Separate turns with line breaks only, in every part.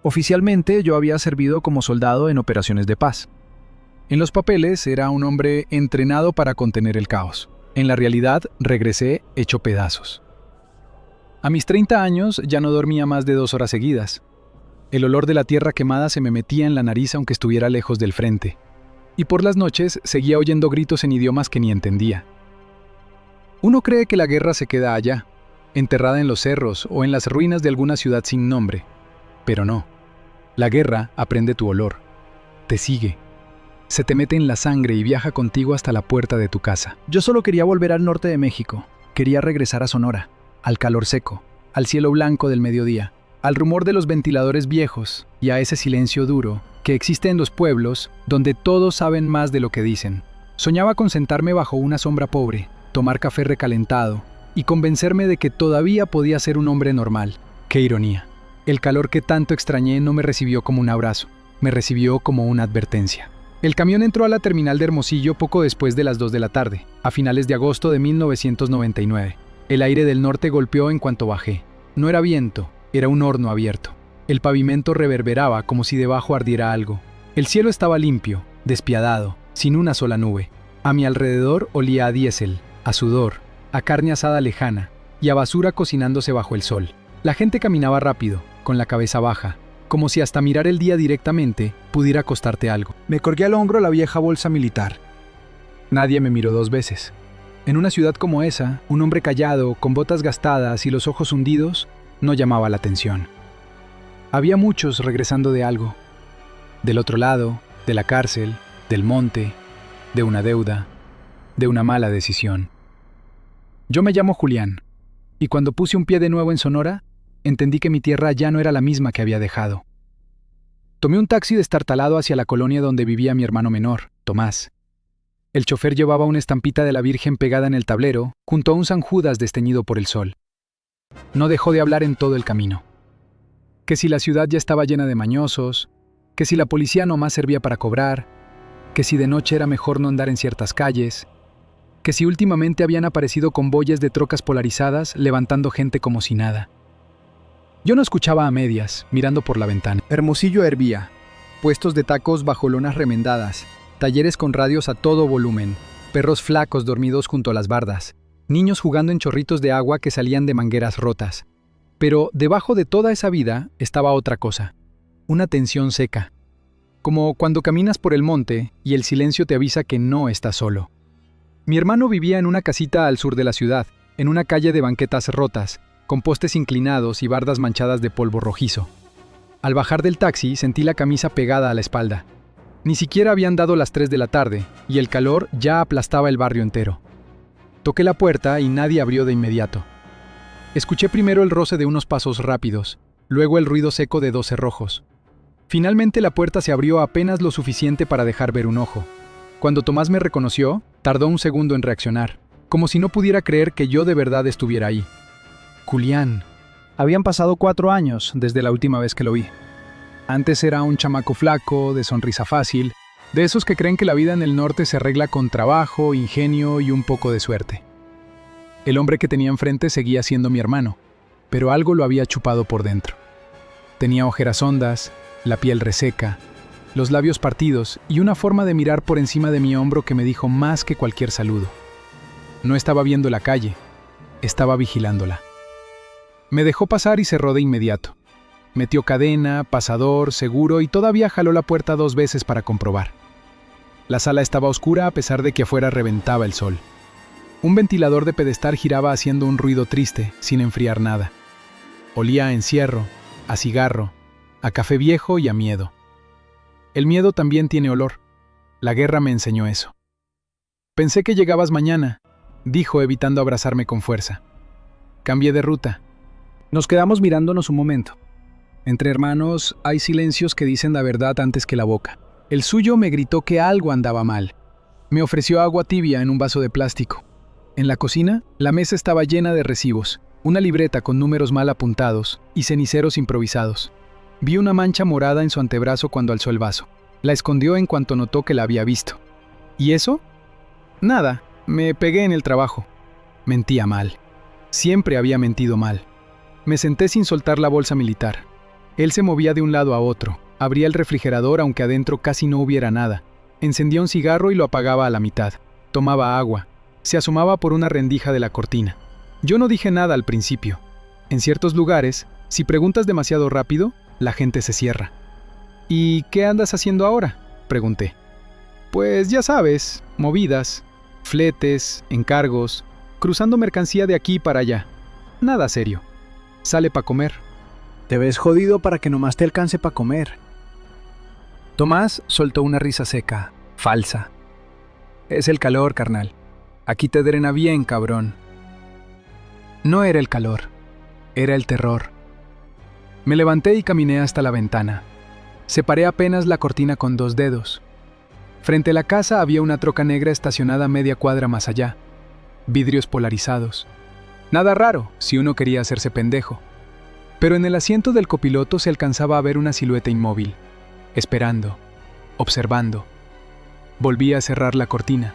Oficialmente yo había servido como soldado en operaciones de paz. En los papeles era un hombre entrenado para contener el caos. En la realidad regresé hecho pedazos. A mis 30 años ya no dormía más de 2 horas seguidas. El olor de la tierra quemada se me metía en la nariz aunque estuviera lejos del frente. Y por las noches seguía oyendo gritos en idiomas que ni entendía. Uno cree que la guerra se queda allá, enterrada en los cerros o en las ruinas de alguna ciudad sin nombre. Pero no. La guerra aprende tu olor. Te sigue. Se te mete en la sangre y viaja contigo hasta la puerta de tu casa.
Yo solo quería volver al norte de México. Quería regresar a Sonora, al calor seco, al cielo blanco del mediodía, al rumor de los ventiladores viejos y a ese silencio duro que existe en los pueblos donde todos saben más de lo que dicen. Soñaba con sentarme bajo una sombra pobre, tomar café recalentado y convencerme de que todavía podía ser un hombre normal. ¡Qué ironía! El calor que tanto extrañé no me recibió como un abrazo, me recibió como una advertencia. El camión entró a la terminal de Hermosillo poco después de las 2 de la tarde, a finales de agosto de 1999. El aire del norte golpeó en cuanto bajé. No era viento, era un horno abierto. El pavimento reverberaba como si debajo ardiera algo. El cielo estaba limpio, despiadado, sin una sola nube. A mi alrededor olía a diésel, a sudor, a carne asada lejana y a basura cocinándose bajo el sol. La gente caminaba rápido, con la cabeza baja, como si hasta mirar el día directamente pudiera costarte algo.
Me colgué al hombro la vieja bolsa militar. Nadie me miró 2 veces. En una ciudad como esa, un hombre callado, con botas gastadas y los ojos hundidos, no llamaba la atención. Había muchos regresando de algo. Del otro lado, de la cárcel, del monte, de una deuda, de una mala decisión. Yo me llamo Julián, y cuando puse un pie de nuevo en Sonora, entendí que mi tierra ya no era la misma que había dejado. Tomé un taxi destartalado hacia la colonia donde vivía mi hermano menor, Tomás. El chofer llevaba una estampita de la Virgen pegada en el tablero, junto a un San Judas desteñido por el sol. No dejó de hablar en todo el camino. Que si la ciudad ya estaba llena de mañosos, que si la policía nomás servía para cobrar, que si de noche era mejor no andar en ciertas calles, que si últimamente habían aparecido convoyes de trocas polarizadas levantando gente como si nada. Yo no escuchaba a medias, mirando por la ventana. Hermosillo hervía. Puestos de tacos bajo lonas remendadas, talleres con radios a todo volumen, perros flacos dormidos junto a las bardas, niños jugando en chorritos de agua que salían de mangueras rotas. Pero debajo de toda esa vida estaba otra cosa, una tensión seca. Como cuando caminas por el monte y el silencio te avisa que no estás solo. Mi hermano vivía en una casita al sur de la ciudad, en una calle de banquetas rotas, con postes inclinados y bardas manchadas de polvo rojizo. Al bajar del taxi sentí la camisa pegada a la espalda. Ni siquiera habían dado las 3 de la tarde y el calor ya aplastaba el barrio entero. Toqué la puerta y nadie abrió de inmediato. Escuché primero el roce de unos pasos rápidos, luego el ruido seco de 2 cerrojos. Finalmente la puerta se abrió apenas lo suficiente para dejar ver un ojo. Cuando Tomás me reconoció, tardó un segundo en reaccionar, como si no pudiera creer que yo de verdad estuviera ahí. Julián. Habían pasado 4 años desde la última vez que lo vi. Antes era un chamaco flaco, de sonrisa fácil, de esos que creen que la vida en el norte se arregla con trabajo, ingenio y un poco de suerte. El hombre que tenía enfrente seguía siendo mi hermano, pero algo lo había chupado por dentro. Tenía ojeras hondas, la piel reseca, los labios partidos y una forma de mirar por encima de mi hombro que me dijo más que cualquier saludo. No estaba viendo la calle, estaba vigilándola. Me dejó pasar y cerró de inmediato. Metió cadena, pasador, seguro y todavía jaló la puerta 2 veces para comprobar. La sala estaba oscura a pesar de que afuera reventaba el sol. Un ventilador de pedestal giraba haciendo un ruido triste, sin enfriar nada. Olía a encierro, a cigarro, a café viejo y a miedo. El miedo también tiene olor. La guerra me enseñó eso. Pensé que llegabas mañana, dijo evitando abrazarme con fuerza. Cambié de ruta. Nos quedamos mirándonos un momento. Entre hermanos hay silencios que dicen la verdad antes que la boca. El suyo me gritó que algo andaba mal. Me ofreció agua tibia en un vaso de plástico. En la cocina, la mesa estaba llena de recibos, una libreta con números mal apuntados y ceniceros improvisados. Vi una mancha morada en su antebrazo cuando alzó el vaso. La escondió en cuanto notó que la había visto. ¿Y eso? Nada, me pegué en el trabajo. Mentía mal. Siempre había mentido mal. Me senté sin soltar la bolsa militar.
Él se movía de un lado a otro, abría el refrigerador aunque adentro casi no hubiera nada, encendía un cigarro y lo apagaba a la mitad, tomaba agua, se asomaba por una rendija de la cortina. Yo no dije nada al principio. En ciertos lugares, si preguntas demasiado rápido, la gente se cierra. ¿Y qué andas haciendo ahora?, pregunté. Pues ya sabes, movidas, fletes, encargos, cruzando mercancía de aquí para allá. Nada serio. Sale para comer.
Te ves jodido para que nomás te alcance para comer. Tomás soltó una risa seca, falsa. Es el calor, carnal. Aquí te drena bien, cabrón. No era el calor, era el terror. Me levanté y caminé hasta la ventana. Separé apenas la cortina con 2 dedos. Frente a la casa había una troca negra estacionada media cuadra más allá. Vidrios polarizados. Nada raro, si uno quería hacerse pendejo. Pero en el asiento del copiloto se alcanzaba a ver una silueta inmóvil, esperando, observando. Volví a cerrar la cortina.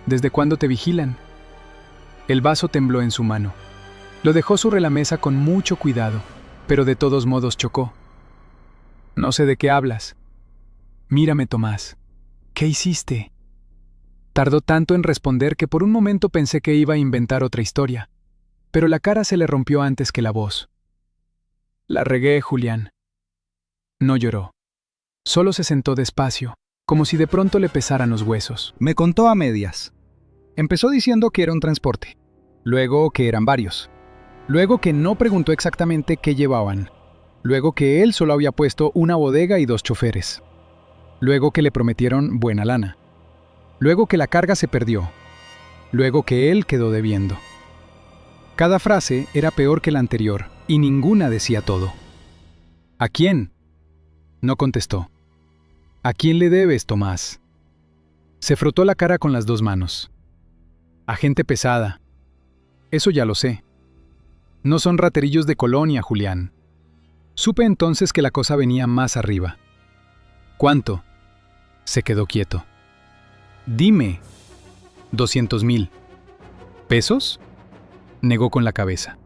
¿Desde cuándo te vigilan? El vaso tembló en su mano. Lo dejó sobre la mesa con mucho cuidado, pero de todos modos chocó. No sé de qué hablas. Mírame, Tomás. ¿Qué hiciste? Tardó tanto en responder que por un momento pensé que iba a inventar otra historia, pero la cara se le rompió antes que la voz. La regué, Julián. No lloró. Solo se sentó despacio, como si de pronto le pesaran los huesos. Me contó a medias. Empezó diciendo que era un transporte, luego que eran varios, luego que no preguntó exactamente qué llevaban, luego que él solo había puesto una bodega y 2 choferes, luego que le prometieron buena lana, luego que la carga se perdió, luego que él quedó debiendo. Cada frase era peor que la anterior y ninguna decía todo. ¿A quién?, no contestó. ¿A quién le debes, Tomás? Se frotó la cara con las 2 manos. A gente pesada. Eso ya lo sé. No son raterillos de colonia, Julián. Supe entonces que la cosa venía más arriba. ¿Cuánto? Se quedó quieto. Dime. 200,000. ¿Pesos? Negó con la cabeza.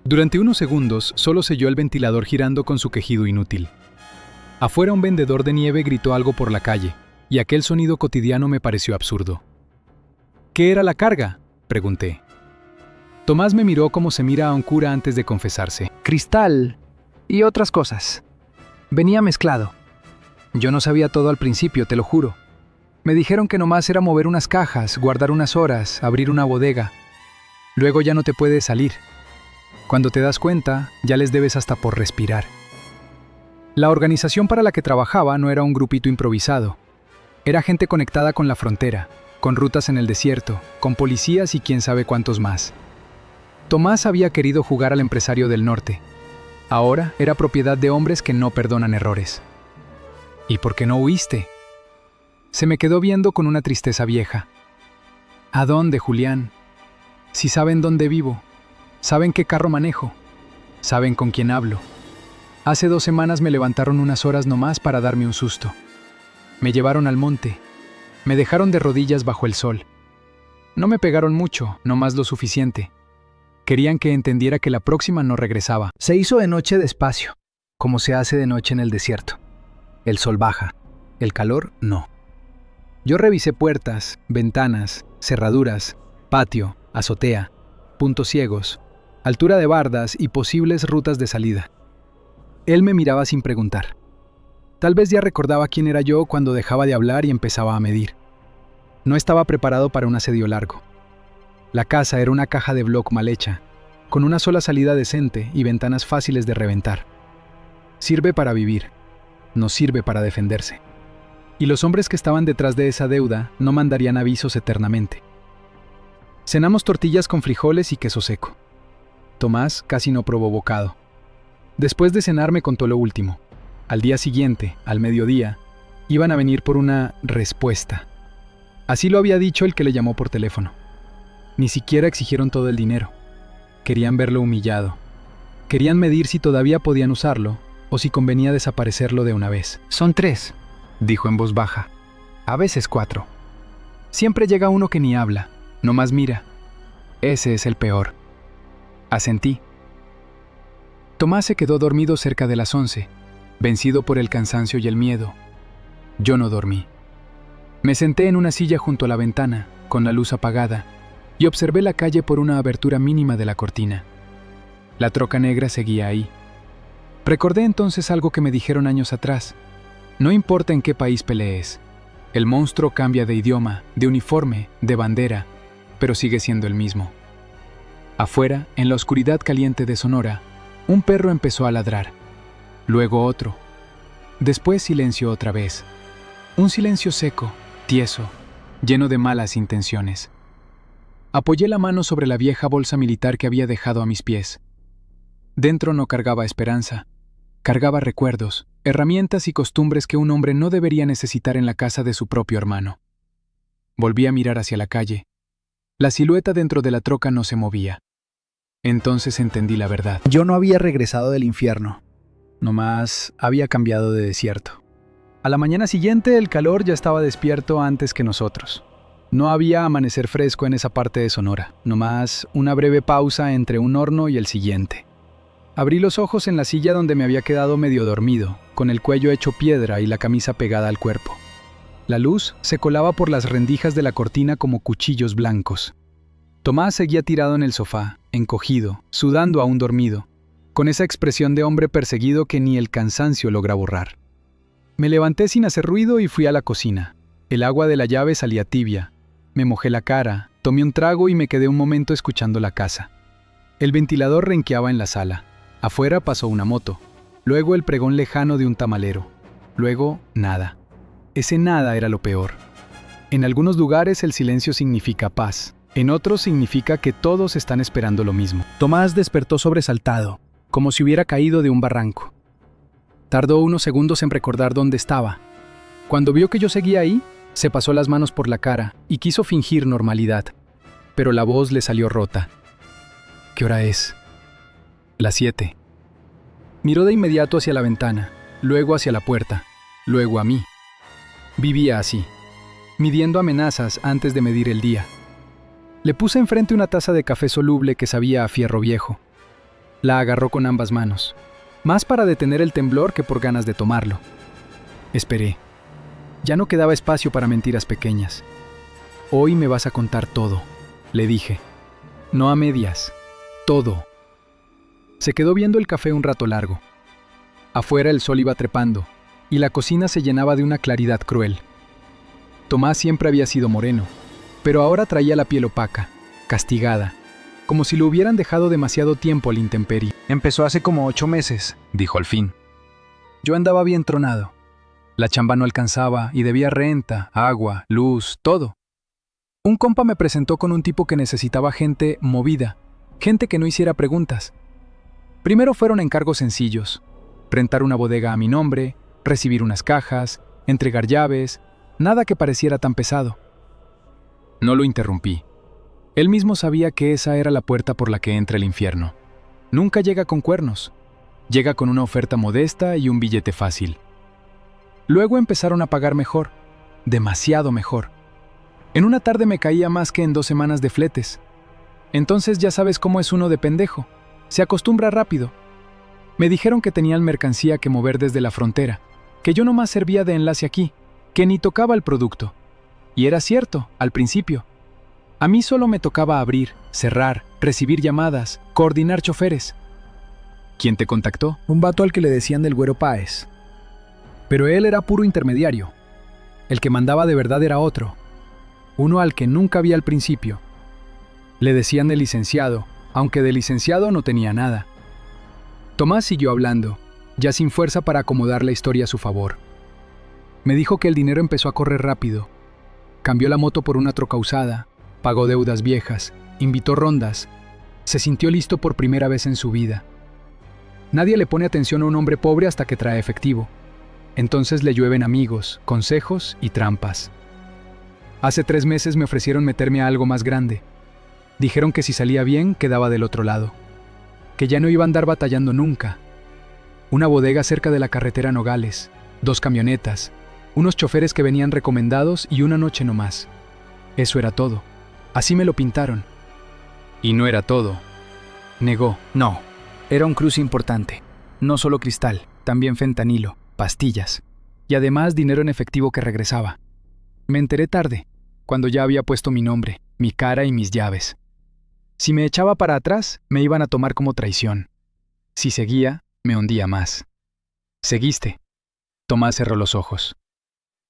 Durante unos segundos solo se oyó el ventilador girando con su quejido inútil. Afuera un vendedor de nieve gritó algo por la calle, y aquel sonido cotidiano me pareció absurdo. ¿Qué era la carga?, pregunté. Tomás me miró como se mira a un cura antes de confesarse. Cristal y otras cosas. Venía mezclado. Yo no sabía todo al principio, te lo juro. Me dijeron que nomás era mover unas cajas, guardar unas horas, abrir una bodega. Luego ya no te puedes salir. Cuando te das cuenta, ya les debes hasta por respirar. La organización para la que trabajaba no era un grupito improvisado. Era gente conectada con la frontera, con rutas en el desierto, con policías y quién sabe cuántos más. Tomás había querido jugar al empresario del norte. Ahora era propiedad de hombres que no perdonan errores. ¿Y por qué no huiste? Se me quedó viendo con una tristeza vieja. ¿A dónde, Julián? Si saben dónde vivo, saben qué carro manejo, saben con quién hablo. Hace 2 semanas me levantaron unas horas nomás para darme un susto. Me llevaron al monte. Me dejaron de rodillas bajo el sol. No me pegaron mucho, nomás lo suficiente. Querían que entendiera que la próxima no regresaba. Se hizo de noche despacio, como se hace de noche en el desierto. El sol baja, el calor no. Yo revisé puertas, ventanas, cerraduras, patio, azotea, puntos ciegos, altura de bardas y posibles rutas de salida. Él me miraba sin preguntar. Tal vez ya recordaba quién era yo cuando dejaba de hablar y empezaba a medir. No estaba preparado para un asedio largo. La casa era una caja de bloc mal hecha, con una sola salida decente y ventanas fáciles de reventar. Sirve para vivir, no sirve para defenderse. Y los hombres que estaban detrás de esa deuda no mandarían avisos eternamente. Cenamos tortillas con frijoles y queso seco. Tomás casi no probó bocado. Después de cenar me contó lo último. Al día siguiente, al mediodía, iban a venir por una respuesta. Así lo había dicho el que le llamó por teléfono. Ni siquiera exigieron todo el dinero. Querían verlo humillado. Querían medir si todavía podían usarlo o si convenía desaparecerlo de una vez. Son 3, dijo en voz baja. A veces 4. Siempre llega uno que ni habla, nomás mira. Ese es el peor. Asentí.
Tomás se quedó dormido cerca de las 11, vencido por el cansancio y el miedo. Yo no dormí. Me senté en una silla junto a la ventana, con la luz apagada, y observé la calle por una abertura mínima de la cortina. La troca negra seguía ahí. Recordé entonces algo que me dijeron años atrás. No importa en qué país pelees, el monstruo cambia de idioma, de uniforme, de bandera, pero sigue siendo el mismo. Afuera, en la oscuridad caliente de Sonora, un perro empezó a ladrar, luego otro. Después silencio otra vez. Un silencio seco, tieso, lleno de malas intenciones. Apoyé la mano sobre la vieja bolsa militar que había dejado a mis pies. Dentro no cargaba esperanza, cargaba recuerdos, herramientas y costumbres que un hombre no debería necesitar en la casa de su propio hermano. Volví a mirar hacia la calle. La silueta dentro de la troca no se movía. Entonces entendí la verdad.
Yo no había regresado del infierno, nomás había cambiado de desierto. A la mañana siguiente el calor ya estaba despierto antes que nosotros. No había amanecer fresco en esa parte de Sonora, nomás una breve pausa entre un horno y el siguiente. Abrí los ojos en la silla donde me había quedado medio dormido, con el cuello hecho piedra y la camisa pegada al cuerpo. La luz se colaba por las rendijas de la cortina como cuchillos blancos. Tomás seguía tirado en el sofá, encogido, sudando aún dormido, con esa expresión de hombre perseguido que ni el cansancio logra borrar. Me levanté sin hacer ruido y fui a la cocina. El agua de la llave salía tibia. Me mojé la cara, tomé un trago y me quedé un momento escuchando la casa. El ventilador renqueaba en la sala. Afuera pasó una moto. Luego el pregón lejano de un tamalero. Luego, nada. Ese nada era lo peor. En algunos lugares el silencio significa paz. En otros significa que todos están esperando lo mismo. Tomás despertó sobresaltado, como si hubiera caído de un barranco. Tardó unos segundos en recordar dónde estaba. Cuando vio que yo seguía ahí, se pasó las manos por la cara y quiso fingir normalidad. Pero la voz le salió rota. ¿Qué hora es? Las 7. Miró de inmediato hacia la ventana, luego hacia la puerta, luego a mí. Vivía así, midiendo amenazas antes de medir el día. Le puse enfrente una taza de café soluble que sabía a fierro viejo. La agarró con ambas manos, más para detener el temblor que por ganas de tomarlo. Esperé. Ya no quedaba espacio para mentiras pequeñas. Hoy me vas a contar todo, le dije. No a medias, todo. Se quedó viendo el café un rato largo. Afuera el sol iba trepando, y la cocina se llenaba de una claridad cruel. Tomás siempre había sido moreno, pero ahora traía la piel opaca, castigada, como si lo hubieran dejado demasiado tiempo a la intemperie. Empezó hace como 8 meses, dijo al fin. Yo andaba bien tronado. La chamba no alcanzaba y debía renta, agua, luz, todo. Un compa me presentó con un tipo que necesitaba gente movida, gente que no hiciera preguntas. Primero fueron encargos sencillos: rentar una bodega a mi nombre, recibir unas cajas, entregar llaves, nada que pareciera tan pesado. No lo interrumpí. Él mismo sabía que esa era la puerta por la que entra el infierno. Nunca llega con cuernos, llega con una oferta modesta y un billete fácil. Luego empezaron a pagar mejor, demasiado mejor. En una tarde me caía más que en 2 semanas de fletes. Entonces ya sabes cómo es uno de pendejo. Se acostumbra rápido. Me dijeron que tenían mercancía que mover desde la frontera, que yo nomás servía de enlace aquí, que ni tocaba el producto. Y era cierto, al principio. A mí solo me tocaba abrir, cerrar, recibir llamadas, coordinar choferes. ¿Quién te contactó? Un vato al que le decían del Güero Páez. Pero él era puro intermediario. El que mandaba de verdad era otro. Uno al que nunca vi al principio. Le decían el licenciado, aunque de licenciado no tenía nada. Tomás siguió hablando, ya sin fuerza para acomodar la historia a su favor. Me dijo que el dinero empezó a correr rápido. Cambió la moto por una troca usada, pagó deudas viejas, invitó rondas. Se sintió listo por primera vez en su vida. Nadie le pone atención a un hombre pobre hasta que trae efectivo. Entonces le llueven amigos, consejos y trampas. Hace 3 meses me ofrecieron meterme a algo más grande. Dijeron que si salía bien, quedaba del otro lado. Que ya no iba a andar batallando nunca. Una bodega cerca de la carretera Nogales, 2 camionetas, unos choferes que venían recomendados y una noche nomás. Eso era todo. Así me lo pintaron. Y no era todo. Negó. No. Era un cruce importante. No solo cristal, también fentanilo, pastillas. Y además dinero en efectivo que regresaba. Me enteré tarde, cuando ya había puesto mi nombre, mi cara y mis llaves. Si me echaba para atrás, me iban a tomar como traición. Si seguía, me hundía más. ¿Seguiste? Tomás cerró los ojos.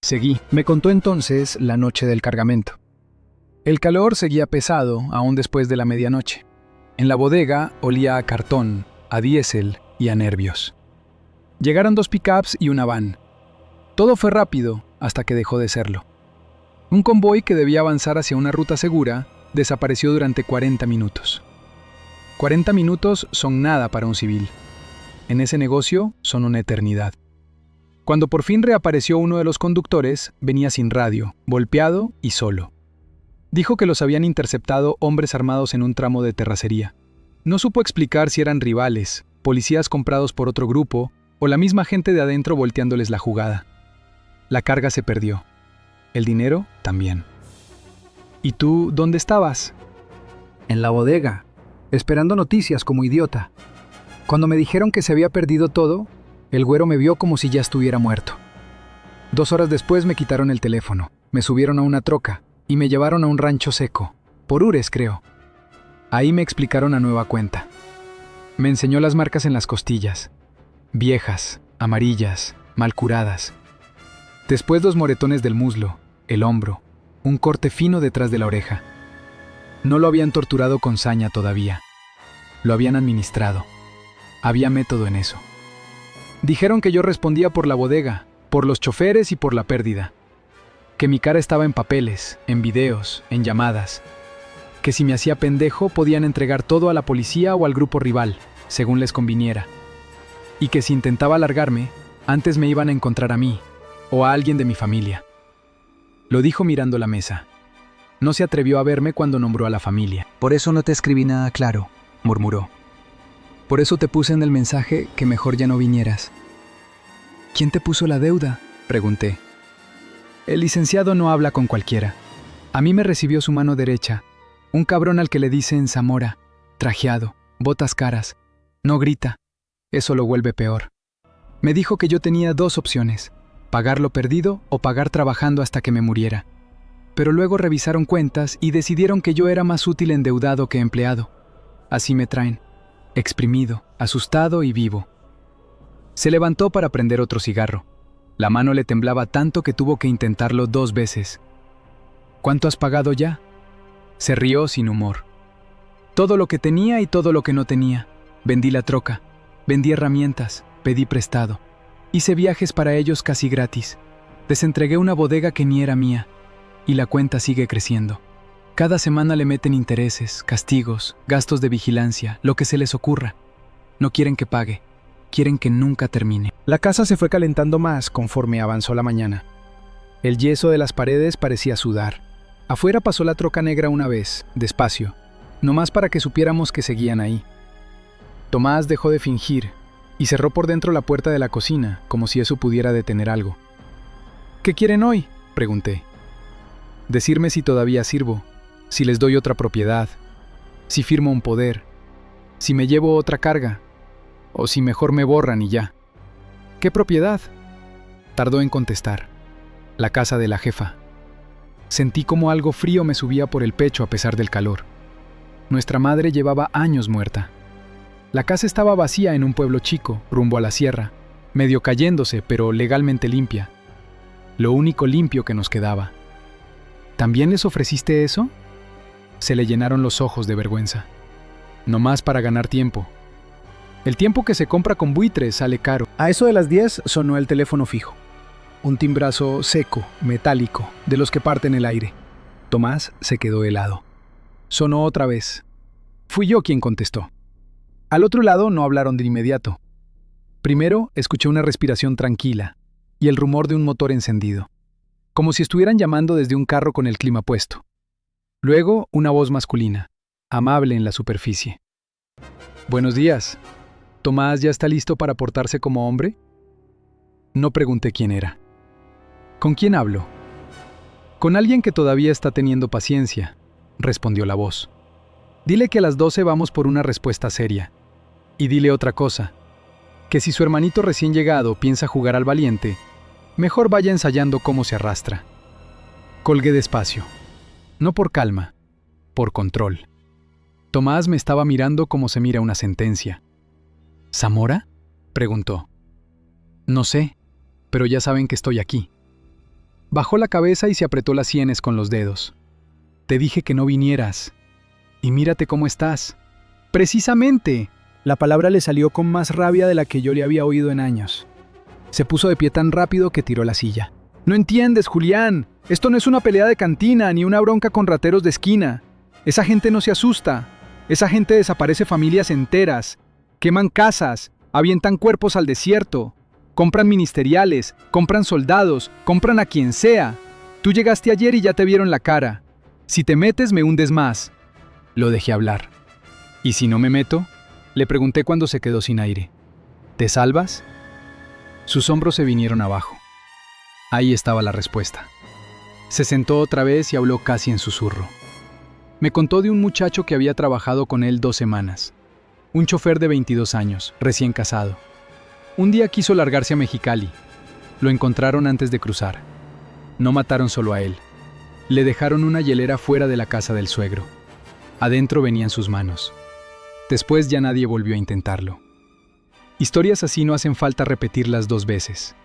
Seguí.
Me contó entonces la noche del cargamento. El calor seguía pesado aún después de la medianoche. En la bodega olía a cartón, a diésel y a nervios. Llegaron 2 pickups y una van. Todo fue rápido hasta que dejó de serlo. Un convoy que debía avanzar hacia una ruta segura desapareció durante 40 minutos. 40 minutos son nada para un civil. En ese negocio son una eternidad. Cuando por fin reapareció uno de los conductores, venía sin radio, golpeado y solo. Dijo que los habían interceptado hombres armados en un tramo de terracería. No supo explicar si eran rivales, policías comprados por otro grupo o la misma gente de adentro volteándoles la jugada. La carga se perdió. El dinero también. ¿Y tú dónde estabas?
En la bodega, esperando noticias como idiota. Cuando me dijeron que se había perdido todo, el güero me vio como si ya estuviera muerto.
2 horas después me quitaron el teléfono, me subieron a una troca y me llevaron a un rancho seco, por Ures creo. Ahí me explicaron a nueva cuenta. Me enseñó las marcas en las costillas, viejas, amarillas, mal curadas. Después 2 moretones del muslo, el hombro, un corte fino detrás de la oreja. No lo habían torturado con saña todavía. Lo habían administrado. Había método en eso. Dijeron que yo respondía por la bodega, por los choferes y por la pérdida. Que mi cara estaba en papeles, en videos, en llamadas. Que si me hacía pendejo podían entregar todo a la policía o al grupo rival, según les conviniera. Y que si intentaba largarme, antes me iban a encontrar a mí, o a alguien de mi familia. Lo dijo mirando la mesa. No se atrevió a verme cuando nombró a la familia.
Por eso no te escribí nada claro, murmuró. Por eso te puse en el mensaje que mejor ya no vinieras.
¿Quién te puso la deuda?, pregunté.
El licenciado no habla con cualquiera. A mí me recibió su mano derecha, un cabrón al que le dicen Zamora, trajeado, botas caras. No grita. Eso lo vuelve peor. Me dijo que yo tenía 2 opciones, pagar lo perdido o pagar trabajando hasta que me muriera. Pero luego revisaron cuentas y decidieron que yo era más útil endeudado que empleado. Así me traen, exprimido, asustado y vivo. Se levantó para prender otro cigarro. La mano le temblaba tanto que tuvo que intentarlo 2 veces. ¿Cuánto has pagado ya? Se rió sin humor. Todo lo que tenía y todo lo que no tenía. Vendí la troca, vendí herramientas, pedí prestado. Hice viajes para ellos casi gratis. Desentregué una bodega que ni era mía. Y la cuenta sigue creciendo. Cada semana le meten intereses, castigos, gastos de vigilancia, lo que se les ocurra. No quieren que pague. Quieren que nunca termine.
La casa se fue calentando más conforme avanzó la mañana. El yeso de las paredes parecía sudar. Afuera pasó la troca negra una vez, despacio, nomás para que supiéramos que seguían ahí. Tomás dejó de fingir y cerró por dentro la puerta de la cocina, como si eso pudiera detener algo. ¿Qué quieren hoy?, pregunté. Decirme si todavía sirvo, si les doy otra propiedad, si firmo un poder, si me llevo otra carga, o si mejor me borran y ya. ¿Qué propiedad?, tardó en contestar. La casa de la jefa. Sentí como algo frío me subía por el pecho a pesar del calor. Nuestra madre llevaba años muerta. La casa estaba vacía en un pueblo chico, rumbo a la sierra, medio cayéndose, pero legalmente limpia. Lo único limpio que nos quedaba. ¿También les ofreciste eso?, se le llenaron los ojos de vergüenza. Nomás para ganar tiempo. El tiempo que se compra con buitres sale caro.
A eso de las 10 sonó el teléfono fijo. Un timbrazo seco, metálico, de los que parten el aire.
Tomás se quedó helado. Sonó otra vez. Fui yo quien contestó. Al otro lado no hablaron de inmediato. Primero escuché una respiración tranquila y el rumor de un motor encendido, como si estuvieran llamando desde un carro con el clima puesto. Luego una voz masculina, amable en la superficie. «Buenos días. ¿Tomás ya está listo para portarse como hombre?» No pregunté quién era. «¿Con quién hablo?» «Con alguien que todavía está teniendo paciencia», respondió la voz. «Dile que a las 12 vamos por una respuesta seria. Y dile otra cosa, que si su hermanito recién llegado piensa jugar al valiente, mejor vaya ensayando cómo se arrastra. Colgué despacio, no por calma, por control. Tomás me estaba mirando como se mira una sentencia. ¿Zamora?, preguntó. No sé, pero ya saben que estoy aquí. Bajó la cabeza y se apretó las sienes con los dedos. Te dije que no vinieras. Y mírate cómo estás. Precisamente. La palabra le salió con más rabia de la que yo le había oído en años. Se puso de pie tan rápido que tiró la silla. No entiendes, Julián. Esto no es una pelea de cantina ni una bronca con rateros de esquina. Esa gente no se asusta. Esa gente desaparece familias enteras. Queman casas, avientan cuerpos al desierto. Compran ministeriales, compran soldados, compran a quien sea. Tú llegaste ayer y ya te vieron la cara. Si te metes, me hundes más. Lo dejé hablar. ¿Y si no me meto?, le pregunté cuando se quedó sin aire. ¿Te salvas? Sus hombros se vinieron abajo. Ahí estaba la respuesta. Se sentó otra vez y habló casi en susurro. Me contó de un muchacho que había trabajado con él 2 semanas. Un chofer de 22 años, recién casado. Un día quiso largarse a Mexicali. Lo encontraron antes de cruzar. No mataron solo a él. Le dejaron una hielera fuera de la casa del suegro. Adentro venían sus manos. Después ya nadie volvió a intentarlo. Historias así no hacen falta repetirlas 2 veces.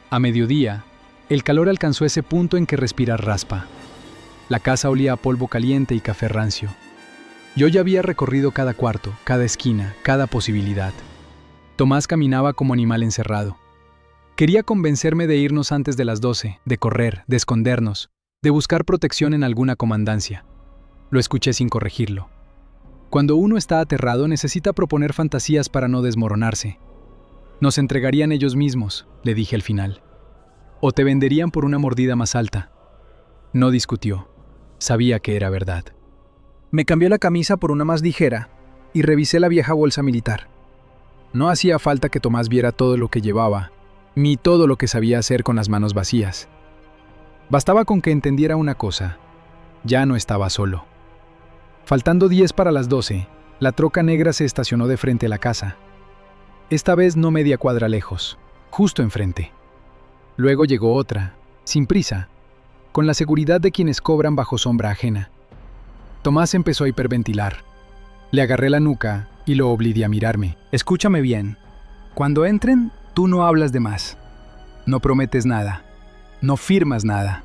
A mediodía, el calor alcanzó ese punto en que respirar raspa. La casa olía a polvo caliente y café rancio. Yo ya había recorrido cada cuarto, cada esquina, cada posibilidad. Tomás caminaba como animal encerrado. Quería convencerme de irnos antes de las 12, de correr, de escondernos, de buscar protección en alguna comandancia. Lo escuché sin corregirlo. Cuando uno está aterrado, necesita proponer fantasías para no desmoronarse. Nos entregarían ellos mismos, le dije al final. O te venderían por una mordida más alta. No discutió. Sabía que era verdad. Me cambié la camisa por una más ligera y revisé la vieja bolsa militar. No hacía falta que Tomás viera todo lo que llevaba, ni todo lo que sabía hacer con las manos vacías. Bastaba con que entendiera una cosa: ya no estaba solo. Faltando 10 para las 12, la troca negra se estacionó de frente a la casa. Esta vez no media cuadra lejos, justo enfrente. Luego llegó otra, sin prisa, con la seguridad de quienes cobran bajo sombra ajena. Tomás empezó a hiperventilar. Le agarré la nuca y lo obligué a mirarme. Escúchame bien. Cuando entren, tú no hablas de más. No prometes nada. No firmas nada.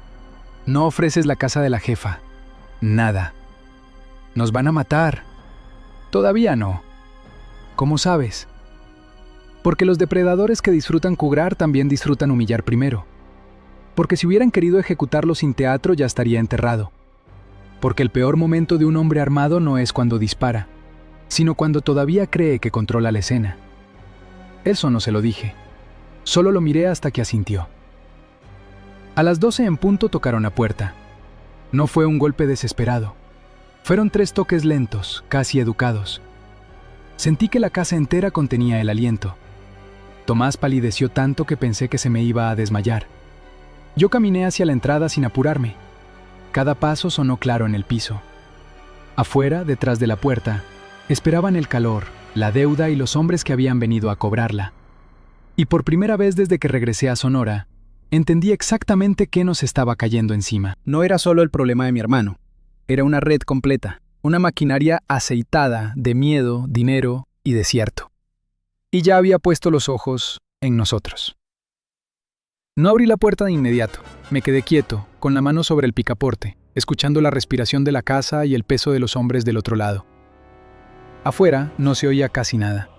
No ofreces la casa de la jefa. Nada. Nos van a matar. Todavía no. ¿Cómo sabes? Porque los depredadores que disfrutan cubrar también disfrutan humillar primero. Porque si hubieran querido ejecutarlo sin teatro ya estaría enterrado. Porque el peor momento de un hombre armado no es cuando dispara, sino cuando todavía cree que controla la escena. Eso no se lo dije. Solo lo miré hasta que asintió. A las 12 en punto tocaron la puerta. No fue un golpe desesperado. Fueron 3 toques lentos, casi educados. Sentí que la casa entera contenía el aliento. Tomás palideció tanto que pensé que se me iba a desmayar. Yo caminé hacia la entrada sin apurarme. Cada paso sonó claro en el piso. Afuera, detrás de la puerta, esperaban el calor, la deuda y los hombres que habían venido a cobrarla. Y por primera vez desde que regresé a Sonora, entendí exactamente qué nos estaba cayendo encima. No era solo el problema de mi hermano. Era una red completa, una maquinaria aceitada de miedo, dinero y desierto. Y ya había puesto los ojos en nosotros. No abrí la puerta de inmediato. Me quedé quieto, con la mano sobre el picaporte, escuchando la respiración de la casa y el peso de los hombres del otro lado. Afuera no se oía casi nada.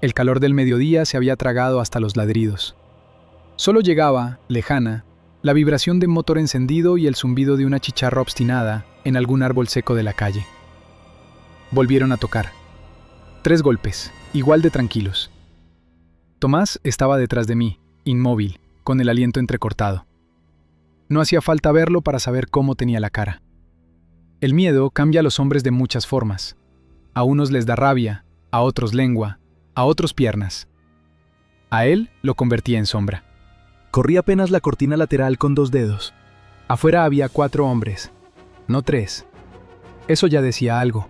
El calor del mediodía se había tragado hasta los ladridos. Solo llegaba, lejana, la vibración de un motor encendido y el zumbido de una chicharra obstinada en algún árbol seco de la calle. Volvieron a tocar. 3 golpes, igual de tranquilos. Tomás estaba detrás de mí, inmóvil, con el aliento entrecortado. No hacía falta verlo para saber cómo tenía la cara. El miedo cambia a los hombres de muchas formas. A unos les da rabia, a otros lengua, a otros piernas. A él lo convertía en sombra. Corrí apenas la cortina lateral con 2 dedos. Afuera había 4 hombres, no 3. Eso ya decía algo.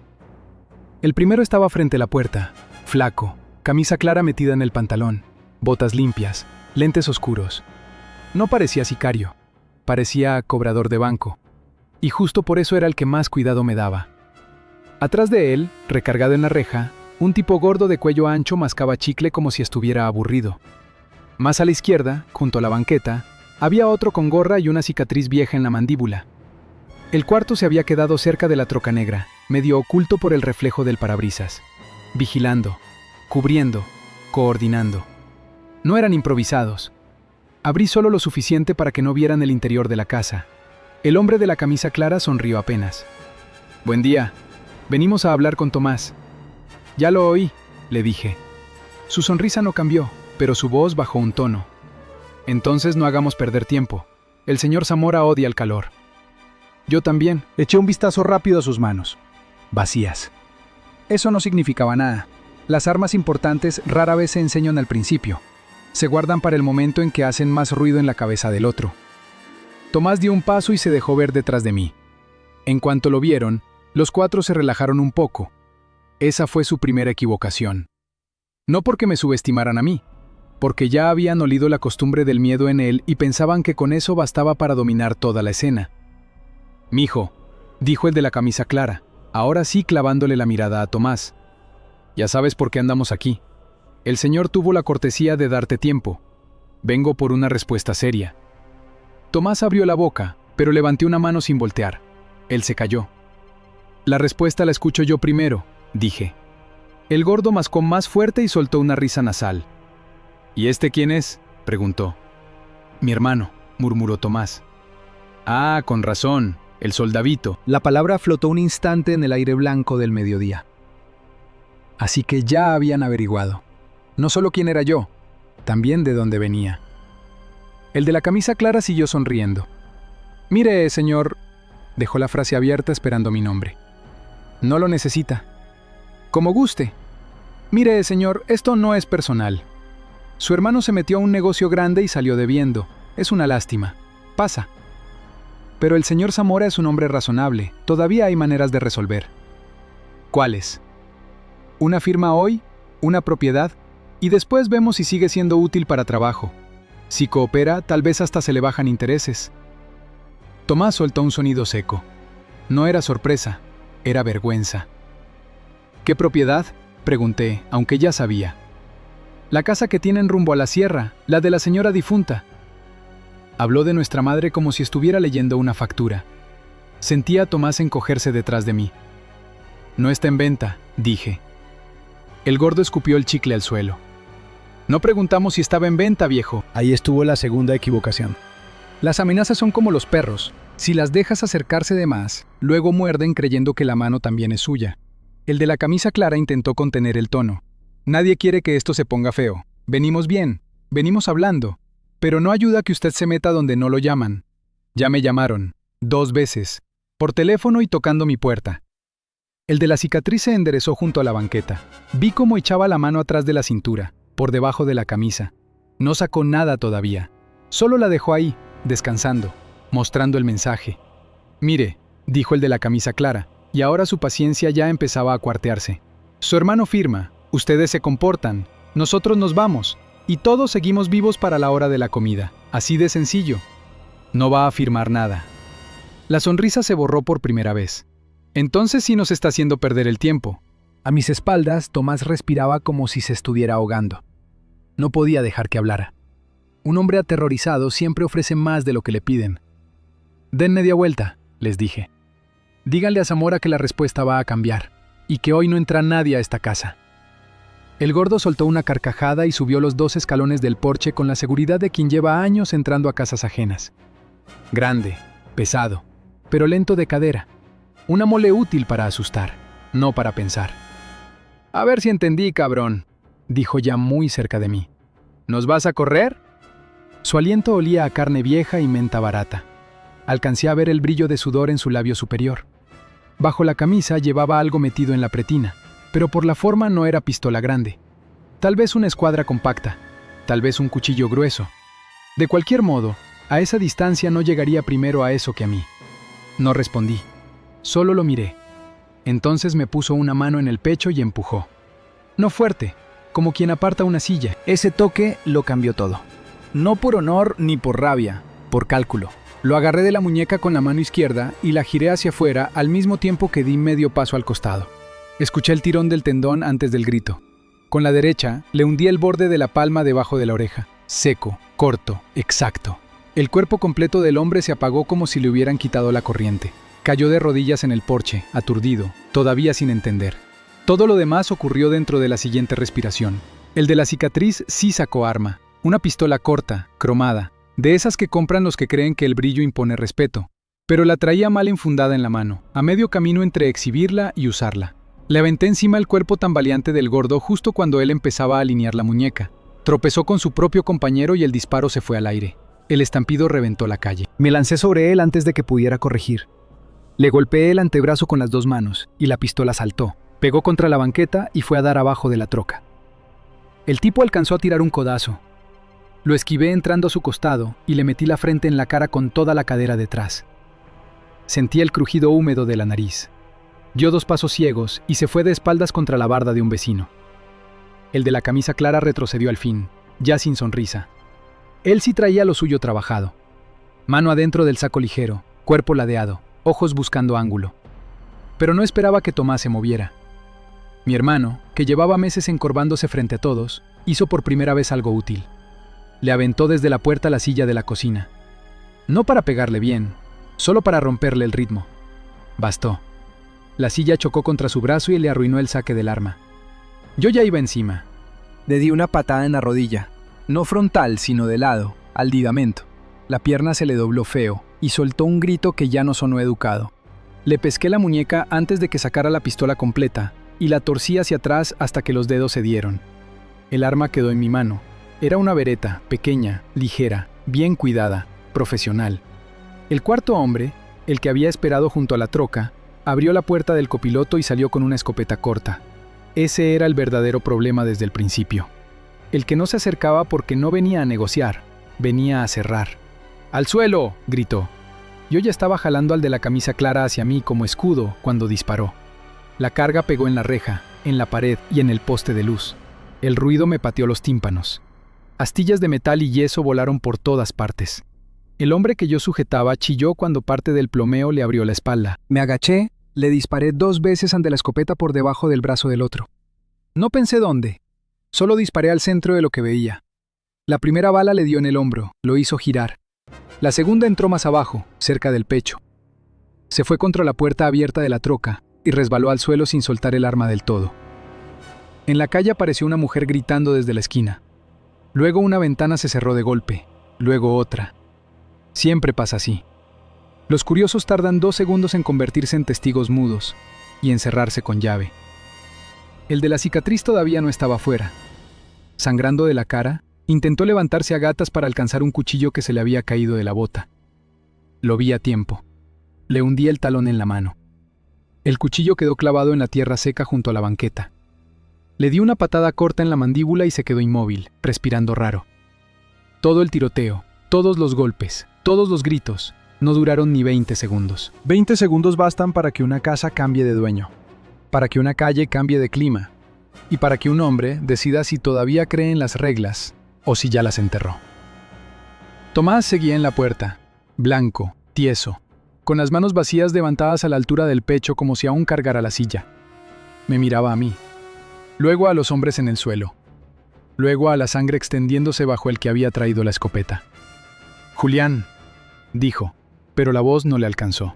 El primero estaba frente a la puerta, flaco, camisa clara metida en el pantalón, botas limpias, lentes oscuros. No parecía sicario, parecía cobrador de banco, y justo por eso era el que más cuidado me daba. Atrás de él, recargado en la reja, un tipo gordo de cuello ancho mascaba chicle como si estuviera aburrido. Más a la izquierda, junto a la banqueta, había otro con gorra y una cicatriz vieja en la mandíbula. El cuarto se había quedado cerca de la troca negra, medio oculto por el reflejo del parabrisas, vigilando, cubriendo, coordinando. No eran improvisados. Abrí solo lo suficiente para que no vieran el interior de la casa. El hombre de la camisa clara sonrió apenas. «Buen día. Venimos a hablar con Tomás». «Ya lo oí», le dije. Su sonrisa no cambió, pero su voz bajó un tono. «Entonces no hagamos perder tiempo. El señor Zamora odia el calor». Yo también.
Eché un vistazo rápido a sus manos. Vacías. Eso no significaba nada. Las armas importantes rara vez se enseñan al principio. Se guardan para el momento en que hacen más ruido en la cabeza del otro. Tomás dio un paso y se dejó ver detrás de mí. En cuanto lo vieron, los cuatro se relajaron un poco. Esa fue su primera equivocación. No porque me subestimaran a mí, porque ya habían olido la costumbre del miedo en él y pensaban que con eso bastaba para dominar toda la escena. «Mijo», dijo el de la camisa clara, ahora sí clavándole la mirada a Tomás. «Ya sabes por qué andamos aquí. El señor tuvo la cortesía de darte tiempo. Vengo por una respuesta seria». Tomás abrió la boca, pero levanté una mano sin voltear. Él se calló. «La respuesta la escucho yo primero», dije. El gordo mascó más fuerte y soltó una risa nasal. «¿Y este quién es?», preguntó. «Mi hermano», murmuró Tomás. «Ah, con razón, el soldadito».
La palabra flotó un instante en el aire blanco del mediodía. Así que ya habían averiguado. No solo quién era yo, también de dónde venía. El de la camisa clara siguió sonriendo. «Mire, señor», dejó la frase abierta esperando mi nombre. «No lo necesita». «Como guste». «Mire, señor, esto no es personal. Su hermano se metió a un negocio grande y salió debiendo. Es una lástima. Pasa. Pero el señor Zamora es un hombre razonable. Todavía hay maneras de resolver». «¿Cuáles?». «Una firma hoy, una propiedad, y después vemos si sigue siendo útil para trabajo. Si coopera, tal vez hasta se le bajan intereses». Tomás soltó un sonido seco. No era sorpresa, era vergüenza. «¿Qué propiedad?», pregunté, aunque ya sabía. «La casa que tienen rumbo a la sierra, la de la señora difunta». Habló de nuestra madre como si estuviera leyendo una factura. Sentía a Tomás encogerse detrás de mí. «No está en venta», dije. El gordo escupió el chicle al suelo. «No preguntamos si estaba en venta, viejo».
Ahí estuvo la segunda equivocación.
Las amenazas son como los perros. Si las dejas acercarse de más, luego muerden creyendo que la mano también es suya. El de la camisa clara intentó contener el tono. «Nadie quiere que esto se ponga feo. Venimos bien, venimos hablando. Pero no ayuda que usted se meta donde no lo llaman. Ya me llamaron, 2 veces, por teléfono y tocando mi puerta». El de la cicatriz se enderezó junto a la banqueta. Vi cómo echaba la mano atrás de la cintura, por debajo de la camisa. No sacó nada todavía. Solo la dejó ahí, descansando, mostrando el mensaje. «Mire», dijo el de la camisa clara, y ahora su paciencia ya empezaba a cuartearse. «Su hermano firma, ustedes se comportan, nosotros nos vamos, y todos seguimos vivos para la hora de la comida. Así de sencillo. No va a firmar nada». La sonrisa se borró por primera vez. «Entonces sí nos está haciendo perder el tiempo».
A mis espaldas, Tomás respiraba como si se estuviera ahogando. No podía dejar que hablara. Un hombre aterrorizado siempre ofrece más de lo que le piden. «Den media vuelta», les dije. «Díganle a Zamora que la respuesta va a cambiar, y que hoy no entra nadie a esta casa». El gordo soltó una carcajada y subió los 2 escalones del porche con la seguridad de quien lleva años entrando a casas ajenas. Grande, pesado, pero lento de cadera. Una mole útil para asustar, no para pensar. «A ver si entendí, cabrón», dijo ya muy cerca de mí. «¿Nos vas a correr?». Su aliento olía a carne vieja y menta barata. Alcancé a ver el brillo de sudor en su labio superior. Bajo la camisa llevaba algo metido en la pretina, pero por la forma no era pistola grande. Tal vez una escuadra compacta, tal vez un cuchillo grueso. De cualquier modo, a esa distancia no llegaría primero a eso que a mí. No respondí. Solo lo miré.
Entonces me puso una mano en el pecho y empujó. No fuerte, como quien aparta una silla.
Ese toque lo cambió todo. No por honor ni por rabia, por cálculo.
Lo agarré de la muñeca con la mano izquierda y la giré hacia afuera al mismo tiempo que di medio paso al costado. Escuché el tirón del tendón antes del grito. Con la derecha, le hundí el borde de la palma debajo de la oreja. Seco, corto, exacto. El cuerpo completo del hombre se apagó como si le hubieran quitado la corriente. Cayó de rodillas en el porche, aturdido, todavía sin entender. Todo lo demás ocurrió dentro de la siguiente respiración. El de la cicatriz sí sacó arma. Una pistola corta, cromada, de esas que compran los que creen que el brillo impone respeto. Pero la traía mal enfundada en la mano, a medio camino entre exhibirla y usarla. Le aventé encima el cuerpo tambaleante del gordo justo cuando él empezaba a alinear la muñeca. Tropezó con su propio compañero y el disparo se fue al aire. El estampido reventó la calle.
Me lancé sobre él antes de que pudiera corregir. Le golpeé el antebrazo con las dos manos y la pistola saltó. Pegó contra la banqueta y fue a dar abajo de la troca. El tipo alcanzó a tirar un codazo. Lo esquivé entrando a su costado y le metí la frente en la cara con toda la cadera detrás. Sentí el crujido húmedo de la nariz. Dio 2 pasos ciegos y se fue de espaldas contra la barda de un vecino. El de la camisa clara retrocedió al fin, ya sin sonrisa. Él sí traía lo suyo trabajado. Mano adentro del saco ligero, cuerpo ladeado, ojos buscando ángulo. Pero no esperaba que Tomás se moviera. Mi hermano, que llevaba meses encorvándose frente a todos, hizo por primera vez algo útil. Le aventó desde la puerta la silla de la cocina. No para pegarle bien, solo para romperle el ritmo. Bastó. La silla chocó contra su brazo y le arruinó el saque del arma. Yo ya iba encima. Le di una patada en la rodilla, no frontal sino de lado, al ligamento. La pierna se le dobló feo y soltó un grito que ya no sonó educado. Le pesqué la muñeca antes de que sacara la pistola completa y la torcí hacia atrás hasta que los dedos se dieron. El arma quedó en mi mano. Era una Beretta, pequeña, ligera, bien cuidada, profesional. El cuarto hombre, el que había esperado junto a la troca, abrió la puerta del copiloto y salió con una escopeta corta. Ese era el verdadero problema desde el principio. El que no se acercaba porque no venía a negociar, venía a cerrar. ¡Al suelo!, gritó. Yo ya estaba jalando al de la camisa clara hacia mí como escudo cuando disparó. La carga pegó en la reja, en la pared y en el poste de luz. El ruido me pateó los tímpanos. Astillas de metal y yeso volaron por todas partes. El hombre que yo sujetaba chilló cuando parte del plomeo le abrió la espalda. Me agaché, le disparé 2 veces ante la escopeta por debajo del brazo del otro. No pensé dónde. Solo disparé al centro de lo que veía. La primera bala le dio en el hombro, lo hizo girar. La segunda entró más abajo, cerca del pecho. Se fue contra la puerta abierta de la troca y resbaló al suelo sin soltar el arma del todo. En la calle apareció una mujer gritando desde la esquina. Luego una ventana se cerró de golpe, luego otra. Siempre pasa así. Los curiosos tardan 2 segundos en convertirse en testigos mudos y encerrarse con llave. El de la cicatriz todavía no estaba fuera. Sangrando de la cara, intentó levantarse a gatas para alcanzar un cuchillo que se le había caído de la bota. Lo vi a tiempo. Le hundí el talón en la mano. El cuchillo quedó clavado en la tierra seca junto a la banqueta. Le di una patada corta en la mandíbula y se quedó inmóvil, respirando raro. Todo el tiroteo, todos los golpes, todos los gritos, no duraron ni 20 segundos.
20 segundos bastan para que una casa cambie de dueño, para que una calle cambie de clima, y para que un hombre decida si todavía cree en las reglas o si ya las enterró. Tomás seguía en la puerta, blanco, tieso, con las manos vacías levantadas a la altura del pecho como si aún cargara la silla. Me miraba a mí, luego a los hombres en el suelo, luego a la sangre extendiéndose bajo el que había traído la escopeta. «Julián», dijo, pero la voz no le alcanzó.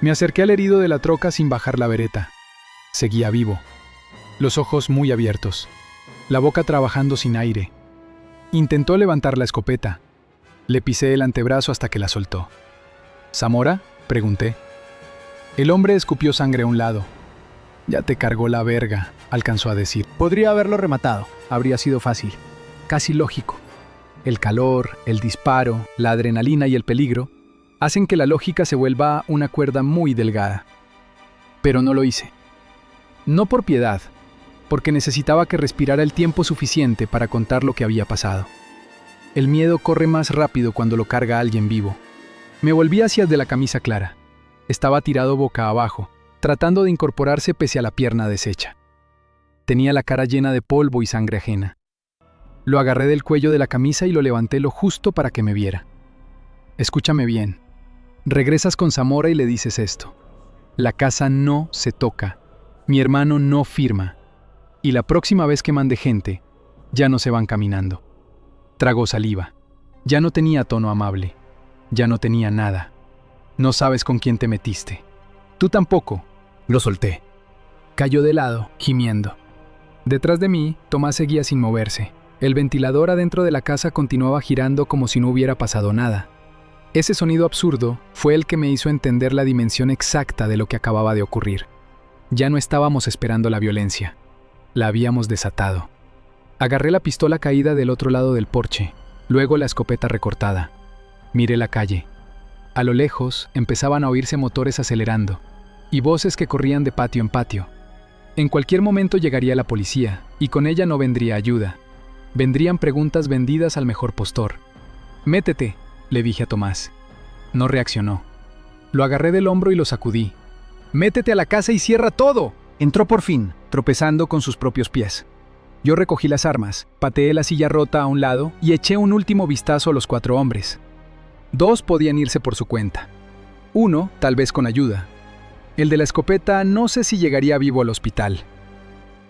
Me acerqué al herido de la troca sin bajar la Beretta. Seguía vivo, los ojos muy abiertos, la boca trabajando sin aire. Intentó levantar la escopeta. Le pisé el antebrazo hasta que la soltó. «¿Zamora?», pregunté. El hombre escupió sangre a un lado. «Ya te cargó la verga», alcanzó a decir.
Podría haberlo rematado. Habría sido fácil. Casi lógico. El calor, el disparo, la adrenalina y el peligro hacen que la lógica se vuelva una cuerda muy delgada. Pero no lo hice. No por piedad, porque necesitaba que respirara el tiempo suficiente para contar lo que había pasado. El miedo corre más rápido cuando lo carga alguien vivo. Me volví hacia el de la camisa clara. Estaba tirado boca abajo, tratando de incorporarse pese a la pierna deshecha. Tenía la cara llena de polvo y sangre ajena. Lo agarré del cuello de la camisa y lo levanté lo justo para que me viera. Escúchame bien. Regresas con Zamora y le dices esto. La casa no se toca. Mi hermano no firma. Y la próxima vez que mande gente, ya no se van caminando. Tragó saliva. Ya no tenía tono amable. Ya no tenía nada. No sabes con quién te metiste. Tú tampoco. Lo solté. Cayó de lado, gimiendo. Detrás de mí, Tomás seguía sin moverse. El ventilador adentro de la casa continuaba girando como si no hubiera pasado nada. Ese sonido absurdo fue el que me hizo entender la dimensión exacta de lo que acababa de ocurrir. Ya no estábamos esperando la violencia. La habíamos desatado. Agarré la pistola caída del otro lado del porche, luego la escopeta recortada. Miré la calle. A lo lejos empezaban a oírse motores acelerando y voces que corrían de patio en patio. En cualquier momento llegaría la policía y con ella no vendría ayuda. Vendrían preguntas vendidas al mejor postor. «Métete», le dije a Tomás. No reaccionó. Lo agarré del hombro y lo sacudí. «Métete a la casa y cierra todo».
Entró por fin, tropezando con sus propios pies. Yo recogí las armas, pateé la silla rota a un lado y eché un último vistazo a los 4 hombres. 2 podían irse por su cuenta. 1, tal vez con ayuda. El de la escopeta no sé si llegaría vivo al hospital.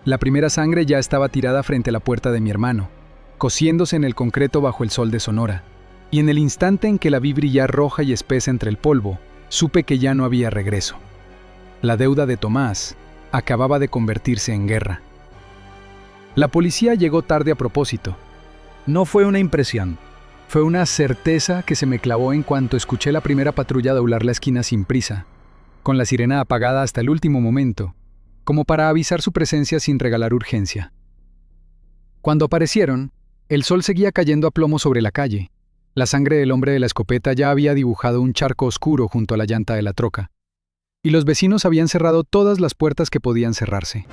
La primera sangre ya estaba tirada frente a la puerta de mi hermano, cociéndose en el concreto bajo el sol de Sonora. Y en el instante en que la vi brillar roja y espesa entre el polvo, supe que ya no había regreso. La deuda de Tomás acababa de convertirse en guerra. La policía llegó tarde a propósito. No fue una impresión, fue una certeza que se me clavó en cuanto escuché la primera patrulla doblar la esquina sin prisa, con la sirena apagada hasta el último momento, como para avisar su presencia sin regalar urgencia. Cuando aparecieron, el sol seguía cayendo a plomo sobre la calle. La sangre del hombre de la escopeta ya había dibujado un charco oscuro junto a la llanta de la troca, y los vecinos habían cerrado todas las puertas que podían cerrarse.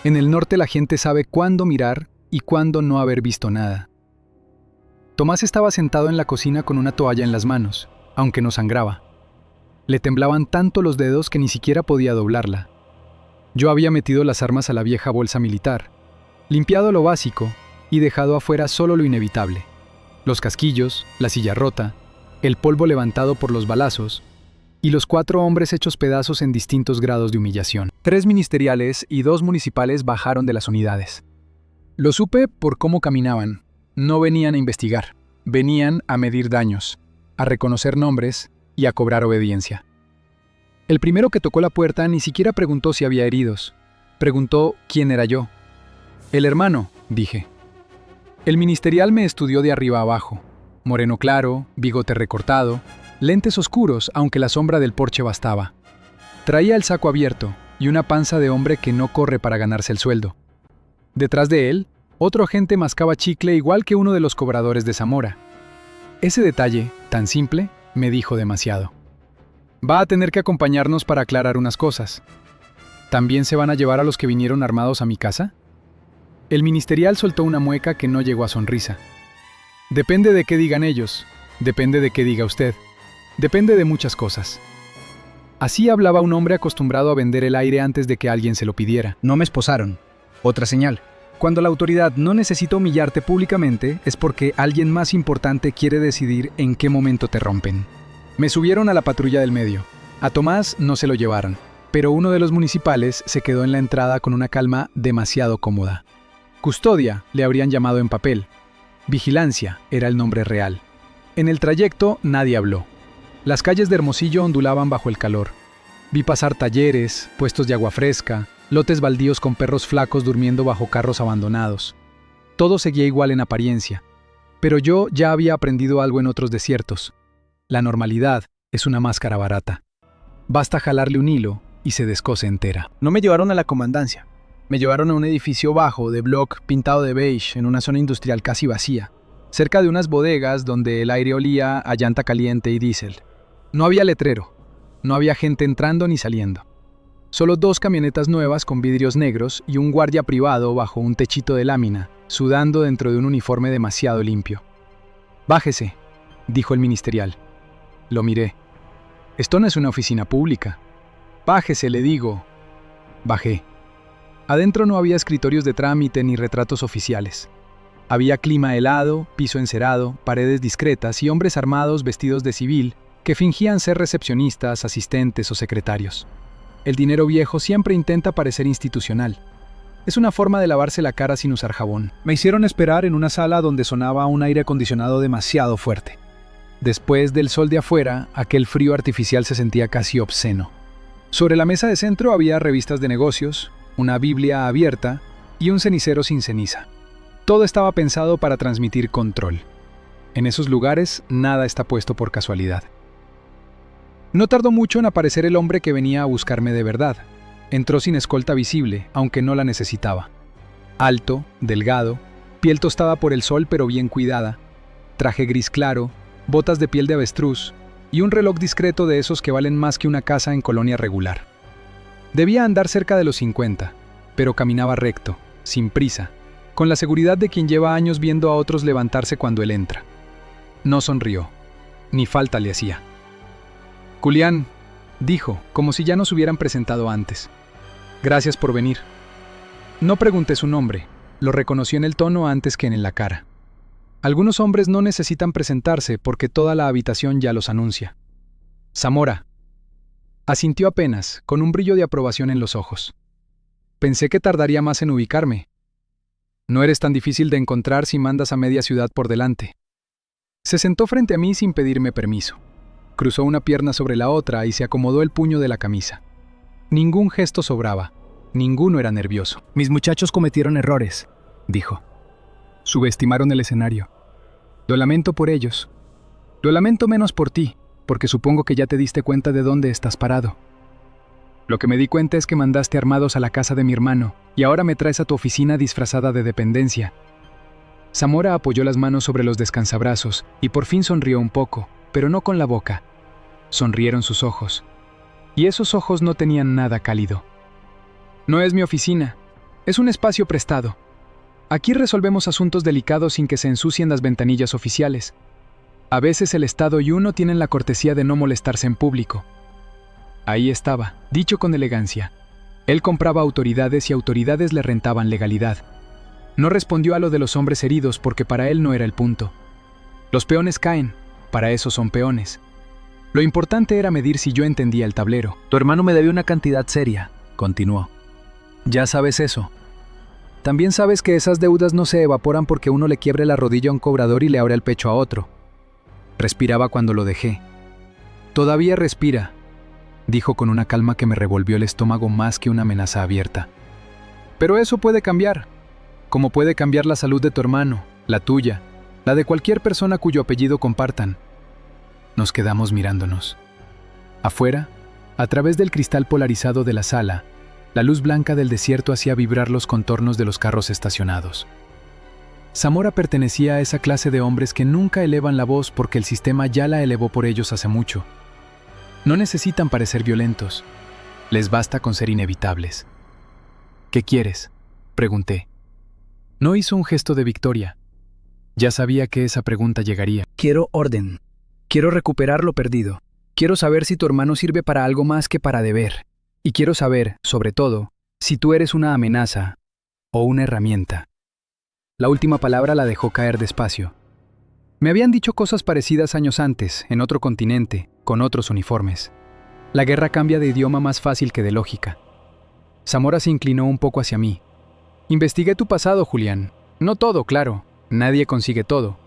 En el norte la gente sabe cuándo mirar y cuándo no haber visto nada. Tomás estaba sentado en la cocina con una toalla en las manos, aunque no sangraba. Le temblaban tanto los dedos que ni siquiera podía doblarla. Yo había metido las armas a la vieja bolsa militar, limpiado lo básico y dejado afuera solo lo inevitable. Los casquillos, la silla rota, el polvo levantado por los balazos y los 4 hombres hechos pedazos en distintos grados de humillación. 3 ministeriales y 2 municipales bajaron de las unidades. Lo supe por cómo caminaban. No venían a investigar, venían a medir daños, a reconocer nombres y a cobrar obediencia. El primero que tocó la puerta ni siquiera preguntó si había heridos. Preguntó quién era yo. «El hermano», dije. El ministerial me estudió de arriba abajo. Moreno claro, bigote recortado, lentes oscuros, aunque la sombra del porche bastaba. Traía el saco abierto y una panza de hombre que no corre para ganarse el sueldo. Detrás de él, otro agente mascaba chicle igual que uno de los cobradores de Zamora. Ese detalle, tan simple, me dijo demasiado. Va a tener que acompañarnos para aclarar unas cosas. ¿También se van a llevar a los que vinieron armados a mi casa? El ministerial soltó una mueca que no llegó a sonrisa. Depende de qué digan ellos, depende de qué diga usted, depende de muchas cosas. Así hablaba un hombre acostumbrado a vender el aire antes de que alguien se lo pidiera. No me esposaron. Otra señal. Cuando la autoridad no necesita humillarte públicamente, es porque alguien más importante quiere decidir en qué momento te rompen. Me subieron a la patrulla del medio. A Tomás no se lo llevaron, pero uno de los municipales se quedó en la entrada con una calma demasiado cómoda. Custodia le habrían llamado en papel. Vigilancia era el nombre real. En el trayecto nadie habló. Las calles de Hermosillo ondulaban bajo el calor. Vi pasar talleres, puestos de agua fresca, lotes baldíos con perros flacos durmiendo bajo carros abandonados. Todo seguía igual en apariencia, pero yo ya había aprendido algo en otros desiertos. La normalidad es una máscara barata. Basta jalarle un hilo y se descose entera.
No me llevaron a la comandancia. Me llevaron a un edificio bajo, de bloc, pintado de beige, en una zona industrial casi vacía, cerca de unas bodegas donde el aire olía a llanta caliente y diésel. No había letrero, no había gente entrando ni saliendo. Solo 2 camionetas nuevas con vidrios negros y un guardia privado bajo un techito de lámina, sudando dentro de un uniforme demasiado limpio. «Bájese», dijo el ministerial. Lo miré. «Esto no es una oficina pública». Bájese, le digo. Bajé. Adentro no había escritorios de trámite ni retratos oficiales. Había clima helado, piso encerado, paredes discretas y hombres armados vestidos de civil que fingían ser recepcionistas, asistentes o secretarios. El dinero viejo siempre intenta parecer institucional. Es una forma de lavarse la cara sin usar jabón.
Me hicieron esperar en una sala donde sonaba un aire acondicionado demasiado fuerte.
Después del sol de afuera, aquel frío artificial se sentía casi obsceno. Sobre la mesa de centro había revistas de negocios, una Biblia abierta y un cenicero sin ceniza. Todo estaba pensado para transmitir control. En esos lugares, nada está puesto por casualidad. No tardó mucho en aparecer el hombre que venía a buscarme de verdad. Entró sin escolta visible, aunque no la necesitaba. Alto, delgado, piel tostada por el sol pero bien cuidada, traje gris claro, botas de piel de avestruz y un reloj discreto de esos que valen más que una casa en colonia regular. Debía andar cerca de los 50, pero caminaba recto, sin prisa, con la seguridad de quien lleva años viendo a otros levantarse cuando él entra. No sonrió, ni falta le hacía. «Julián», dijo, como si ya nos hubieran presentado antes. «Gracias por venir». No pregunté su nombre, lo reconoció en el tono antes que en la cara. Algunos hombres no necesitan presentarse porque toda la habitación ya los anuncia. «Zamora». Asintió apenas, con un brillo de aprobación en los ojos. Pensé que tardaría más en ubicarme. No eres tan difícil de encontrar si mandas a media ciudad por delante. Se sentó frente a mí sin pedirme permiso. Cruzó una pierna sobre la otra y se acomodó el puño de la camisa. Ningún gesto sobraba, ninguno era nervioso.
Mis muchachos cometieron errores, dijo.
Subestimaron el escenario. Lo lamento por ellos. Lo lamento menos por ti, porque supongo que ya te diste cuenta de dónde estás parado. Lo que me di cuenta es que mandaste armados a la casa de mi hermano y ahora me traes a tu oficina disfrazada de dependencia. Zamora apoyó las manos sobre los descansabrazos y por fin sonrió un poco, pero no con la boca. Sonrieron sus ojos. Y esos ojos no tenían nada cálido. No es mi oficina, es un espacio prestado. Aquí resolvemos asuntos delicados sin que se ensucien las ventanillas oficiales. A veces el Estado y uno tienen la cortesía de no molestarse en público. Ahí estaba, dicho con elegancia. Él compraba autoridades y autoridades le rentaban legalidad. No respondió a lo de los hombres heridos porque para él no era el punto. Los peones caen, para eso son peones. Lo importante era medir si yo entendía el tablero.
Tu hermano me debe una cantidad seria, continuó. Ya sabes eso. También sabes que esas deudas no se evaporan porque uno le quiebre la rodilla a un cobrador y le abra el pecho a otro. Respiraba cuando lo dejé. Todavía respira, dijo con una calma que me revolvió el estómago más que una amenaza abierta. Pero eso puede cambiar, como puede cambiar la salud de tu hermano, la tuya, la de cualquier persona cuyo apellido compartan. Nos quedamos mirándonos. Afuera, a través del cristal polarizado de la sala, la luz blanca del desierto hacía vibrar los contornos de los carros estacionados. Zamora pertenecía a esa clase de hombres que nunca elevan la voz porque el sistema ya la elevó por ellos hace mucho. No necesitan parecer violentos, les basta con ser inevitables. ¿Qué quieres?, pregunté. No hizo un gesto de victoria. Ya sabía que esa pregunta llegaría.
Quiero orden. Quiero recuperar lo perdido. Quiero saber si tu hermano sirve para algo más que para deber. Y quiero saber, sobre todo, si tú eres una amenaza o una herramienta. La última palabra la dejó caer despacio. Me habían dicho cosas parecidas años antes, en otro continente, con otros uniformes. La guerra cambia de idioma más fácil que de lógica. Zamora se inclinó un poco hacia mí. Investigué tu pasado, Julián. No todo, claro. Nadie consigue todo.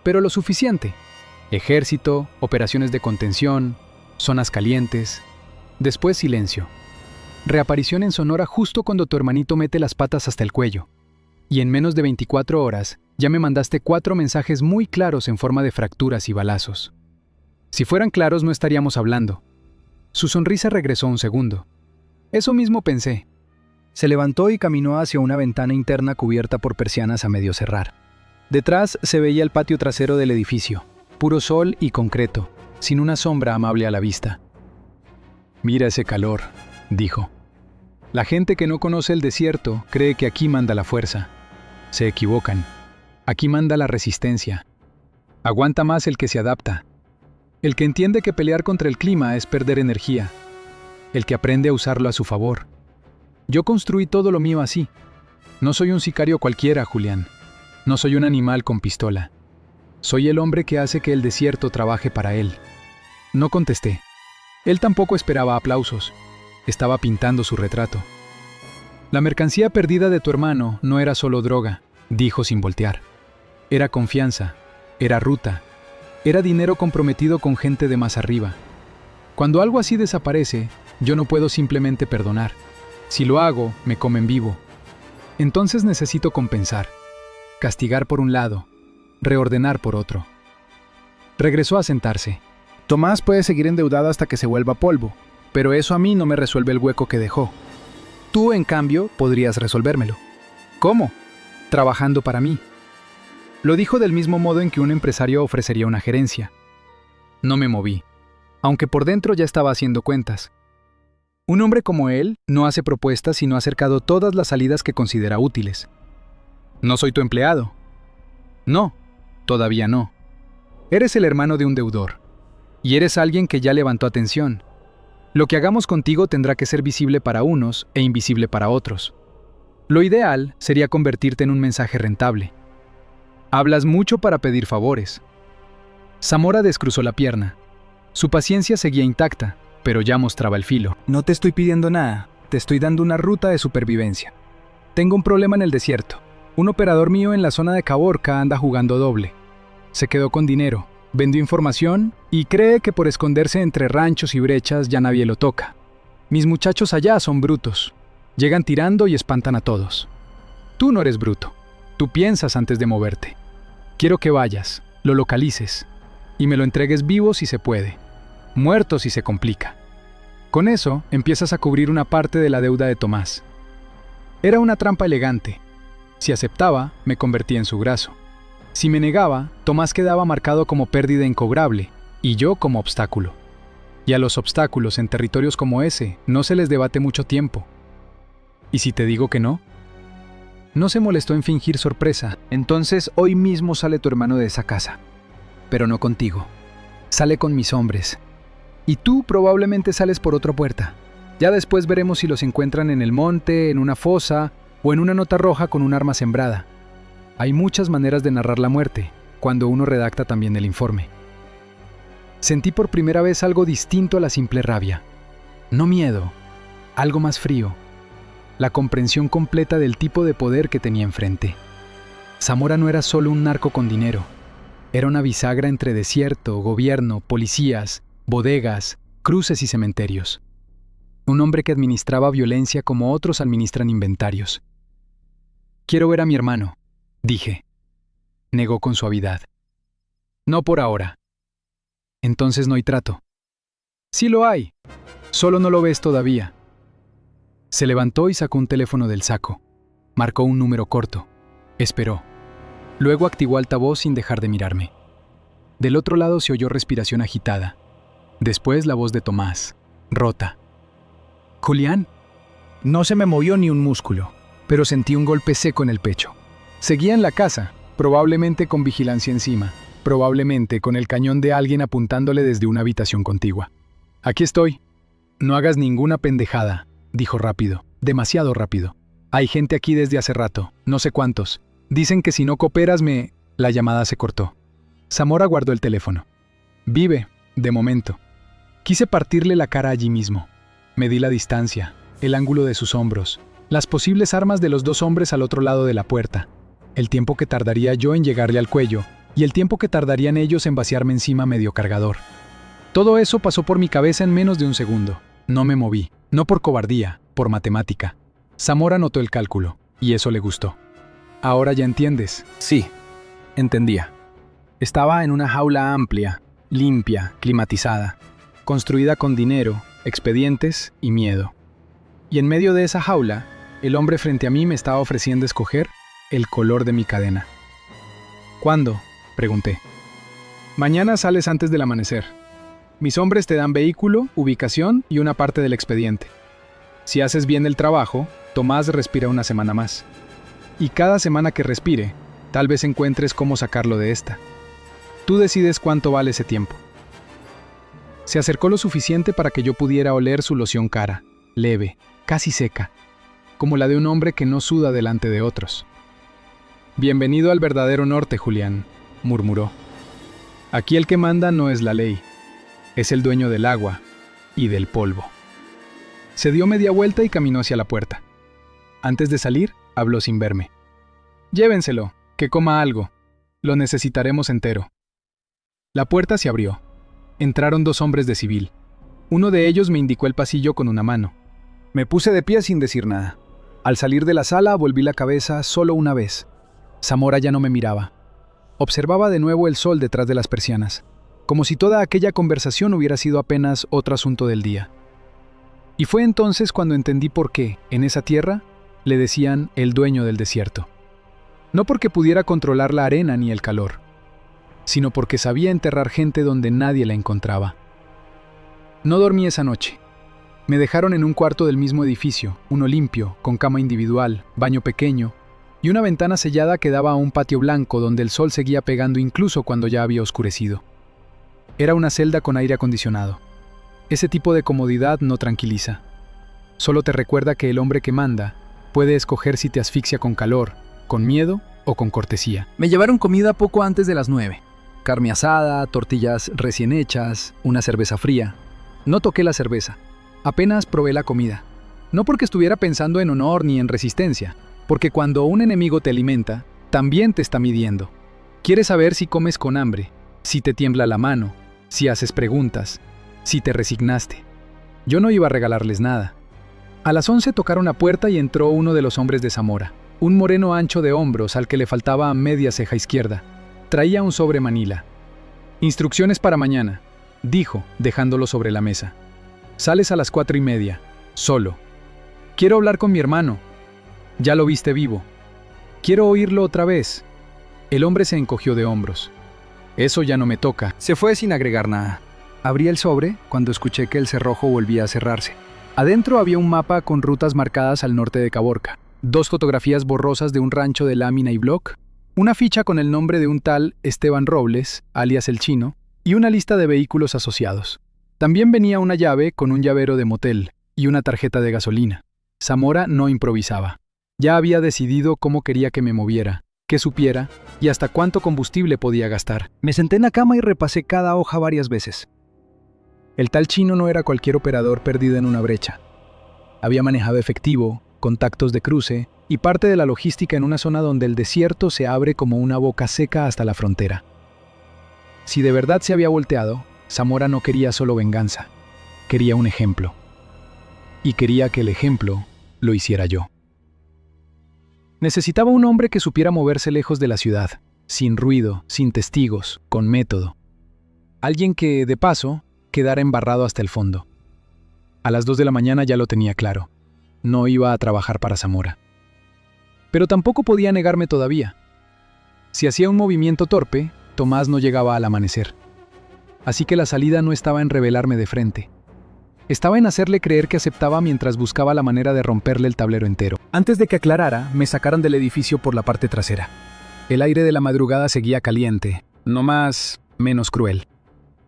Pero lo suficiente. Ejército, operaciones de contención, zonas calientes. Después silencio. Reaparición en Sonora justo cuando tu hermanito mete las patas hasta el cuello. Y en menos de 24 horas ya me mandaste 4 mensajes muy claros en forma de fracturas y balazos. Si fueran claros no estaríamos hablando. Su sonrisa regresó un segundo. Eso mismo pensé. Se levantó y caminó hacia una ventana interna cubierta por persianas a medio cerrar. Detrás se veía el patio trasero del edificio, puro sol y concreto, sin una sombra amable a la vista. «Mira ese calor», dijo. «La gente que no conoce el desierto cree que aquí manda la fuerza. Se equivocan. Aquí manda la resistencia. Aguanta más el que se adapta. El que entiende que pelear contra el clima es perder energía. el que aprende a usarlo a su favor. Yo construí todo lo mío así. No soy un sicario cualquiera, Julián. No soy un animal con pistola. Soy el hombre que hace que el desierto trabaje para él. No contesté. Él tampoco esperaba aplausos. Estaba pintando su retrato. La mercancía perdida de tu hermano no era solo droga, dijo sin voltear. Era confianza, era ruta, era dinero comprometido con gente de más arriba. Cuando algo así desaparece, yo no puedo simplemente perdonar. Si lo hago, me comen vivo. Entonces necesito compensar. Castigar por un lado, reordenar por otro. Regresó a sentarse.
Tomás puede seguir endeudado hasta que se vuelva polvo, pero eso a mí no me resuelve el hueco que dejó. Tú, en cambio, podrías resolvérmelo.
¿Cómo?
Trabajando para mí. Lo dijo del mismo modo en que un empresario ofrecería una gerencia.
No me moví,
aunque por dentro ya estaba haciendo cuentas.
Un hombre como él no hace propuestas sino ha cercado todas las salidas que considera útiles. No soy tu empleado. No, todavía no. Eres el hermano de un deudor. Y eres alguien que ya levantó atención. Lo que hagamos contigo tendrá que ser visible para unos e invisible para otros. Lo ideal sería convertirte en un mensaje rentable. Hablas mucho para pedir favores. Zamora descruzó la pierna. Su paciencia seguía intacta, pero ya mostraba el filo.
No te estoy pidiendo nada, te estoy dando una ruta de supervivencia. Tengo un problema en el desierto. Un operador mío en la zona de Caborca anda jugando doble. Se quedó con dinero, vendió información y cree que por esconderse entre ranchos y brechas ya nadie lo toca. Mis muchachos allá son brutos. Llegan tirando y espantan a todos. Tú no eres bruto. Tú piensas antes de moverte. Quiero que vayas, lo localices y me lo entregues vivo si se puede, muerto si se complica. Con eso empiezas a cubrir una parte de la deuda de Tomás. Era una trampa elegante. Si aceptaba, me convertía en su graso. Si me negaba, Tomás quedaba marcado como pérdida incobrable y yo como obstáculo. Y a los obstáculos en territorios como ese no se les debate mucho tiempo. ¿Y si te digo que no? No se molestó en fingir sorpresa.
Entonces hoy mismo sale tu hermano de esa casa. Pero no contigo. Sale con mis hombres. Y tú probablemente sales por otra puerta. Ya después veremos si los encuentran en el monte, en una fosa o en una nota roja con un arma sembrada. Hay muchas maneras de narrar la muerte, cuando uno redacta también el informe. Sentí por primera vez algo distinto a la simple rabia. No miedo, algo más frío. La comprensión completa del tipo de poder que tenía enfrente. Zamora no era solo un narco con dinero. Era una bisagra entre desierto, gobierno, policías, bodegas, cruces y cementerios. Un hombre que administraba violencia como otros administran inventarios. Quiero ver a mi hermano, dije. Negó con suavidad. No por ahora. Entonces no hay trato. Sí lo hay. Solo no lo ves todavía. Se levantó y sacó un teléfono del saco. Marcó un número corto. Esperó. Luego activó altavoz sin dejar de mirarme. Del otro lado se oyó respiración agitada. Después la voz de Tomás, rota. «Julián». No se me movió ni un músculo, pero sentí un golpe seco en el pecho. Seguía en la casa, probablemente con vigilancia encima, probablemente con el cañón de alguien apuntándole desde una habitación contigua. «Aquí estoy». «No hagas ninguna pendejada», dijo rápido, demasiado rápido. «Hay gente aquí desde hace rato, no sé cuántos. Dicen que si no cooperas me...» La llamada se cortó. Zamora guardó el teléfono. Vive, de momento. Quise partirle la cara allí mismo. Medí la distancia, el ángulo de sus hombros, las posibles armas de los dos hombres al otro lado de la puerta, el tiempo que tardaría yo en llegarle al cuello y el tiempo que tardarían ellos en vaciarme encima medio cargador. Todo eso pasó por mi cabeza en menos de un segundo. No me moví, no por cobardía, por matemática. Zamora notó el cálculo, y eso le gustó. «Ahora ya entiendes». Sí, entendía. Estaba en una jaula amplia, limpia, climatizada, construida con dinero, expedientes y miedo. Y en medio de esa jaula, el hombre frente a mí me estaba ofreciendo escoger el color de mi cadena. «¿Cuándo?», pregunté. «Mañana sales antes del amanecer. Mis hombres te dan vehículo, ubicación y una parte del expediente. Si haces bien el trabajo, Tomás respira una semana más. Y cada semana que respire, tal vez encuentres cómo sacarlo de esta. Tú decides cuánto vale ese tiempo».
Se acercó lo suficiente para que yo pudiera oler su loción cara, leve, casi seca, como la de un hombre que no suda delante de otros. «Bienvenido al verdadero norte, Julián», murmuró. «Aquí el que manda no es la ley, es el dueño del agua y del polvo». Se dio media vuelta y caminó hacia la puerta. Antes de salir, habló sin verme. «Llévenselo, que coma algo. Lo necesitaremos entero». La puerta se abrió. Entraron 2 hombres de civil. Uno de ellos me indicó el pasillo con una mano.
Me puse de pie sin decir nada. Al salir de la sala, volví la cabeza solo una vez. Zamora ya no me miraba. Observaba de nuevo el sol detrás de las persianas, como si toda aquella conversación hubiera sido apenas otro asunto del día. Y fue entonces cuando entendí por qué, en esa tierra, le decían el dueño del desierto. No porque pudiera controlar la arena ni el calor, sino porque sabía enterrar gente donde nadie la encontraba. No dormí esa noche. Me dejaron en un cuarto del mismo edificio, uno limpio, con cama individual, baño pequeño, y una ventana sellada que daba a un patio blanco donde el sol seguía pegando incluso cuando ya había oscurecido. Era una celda con aire acondicionado. Ese tipo de comodidad no tranquiliza. Solo te recuerda que el hombre que manda puede escoger si te asfixia con calor, con miedo o con cortesía.
Me llevaron comida poco antes de las 9. Carne asada, tortillas recién hechas, una cerveza fría. No toqué la cerveza. Apenas probé la comida. No porque estuviera pensando en honor ni en resistencia, porque cuando un enemigo te alimenta, también te está midiendo. Quiere saber si comes con hambre, si te tiembla la mano, si haces preguntas, si te resignaste. Yo no iba a regalarles nada. A las 11 tocaron la puerta y entró uno de los hombres de Zamora, un moreno ancho de hombros al que le faltaba media ceja izquierda. Traía un sobre manila. «Instrucciones para mañana», dijo, dejándolo sobre la mesa. «Sales a las 4:30, solo. Quiero hablar con mi hermano. Ya lo viste vivo. Quiero oírlo otra vez». El hombre se encogió de hombros. «Eso ya no me toca». Se fue sin agregar nada. Abrí el sobre cuando escuché que el cerrojo volvía a cerrarse. Adentro había un mapa con rutas marcadas al norte de Caborca, 2 fotografías borrosas de un rancho de lámina y bloc, una ficha con el nombre de un tal Esteban Robles, alias El Chino, y una lista de vehículos asociados. También venía una llave con un llavero de motel y una tarjeta de gasolina. Zamora no improvisaba. Ya había decidido cómo quería que me moviera, qué supiera y hasta cuánto combustible podía gastar. Me senté en la cama y repasé cada hoja varias veces. El tal Chino no era cualquier operador perdido en una brecha. Había manejado efectivo, contactos de cruce y parte de la logística en una zona donde el desierto se abre como una boca seca hasta la frontera. Si de verdad se había volteado, Zamora no quería solo venganza, quería un ejemplo. Y quería que el ejemplo lo hiciera yo. Necesitaba un hombre que supiera moverse lejos de la ciudad, sin ruido, sin testigos, con método. Alguien que, de paso, quedara embarrado hasta el fondo. A las 2 de la mañana ya lo tenía claro. No iba a trabajar para Zamora. Pero tampoco podía negarme todavía. Si hacía un movimiento torpe, Tomás no llegaba al amanecer. Así que la salida no estaba en rebelarme de frente. Estaba en hacerle creer que aceptaba mientras buscaba la manera de romperle el tablero entero. Antes de que aclarara, me sacaron del edificio por la parte trasera. El aire de la madrugada seguía caliente, no más, menos cruel.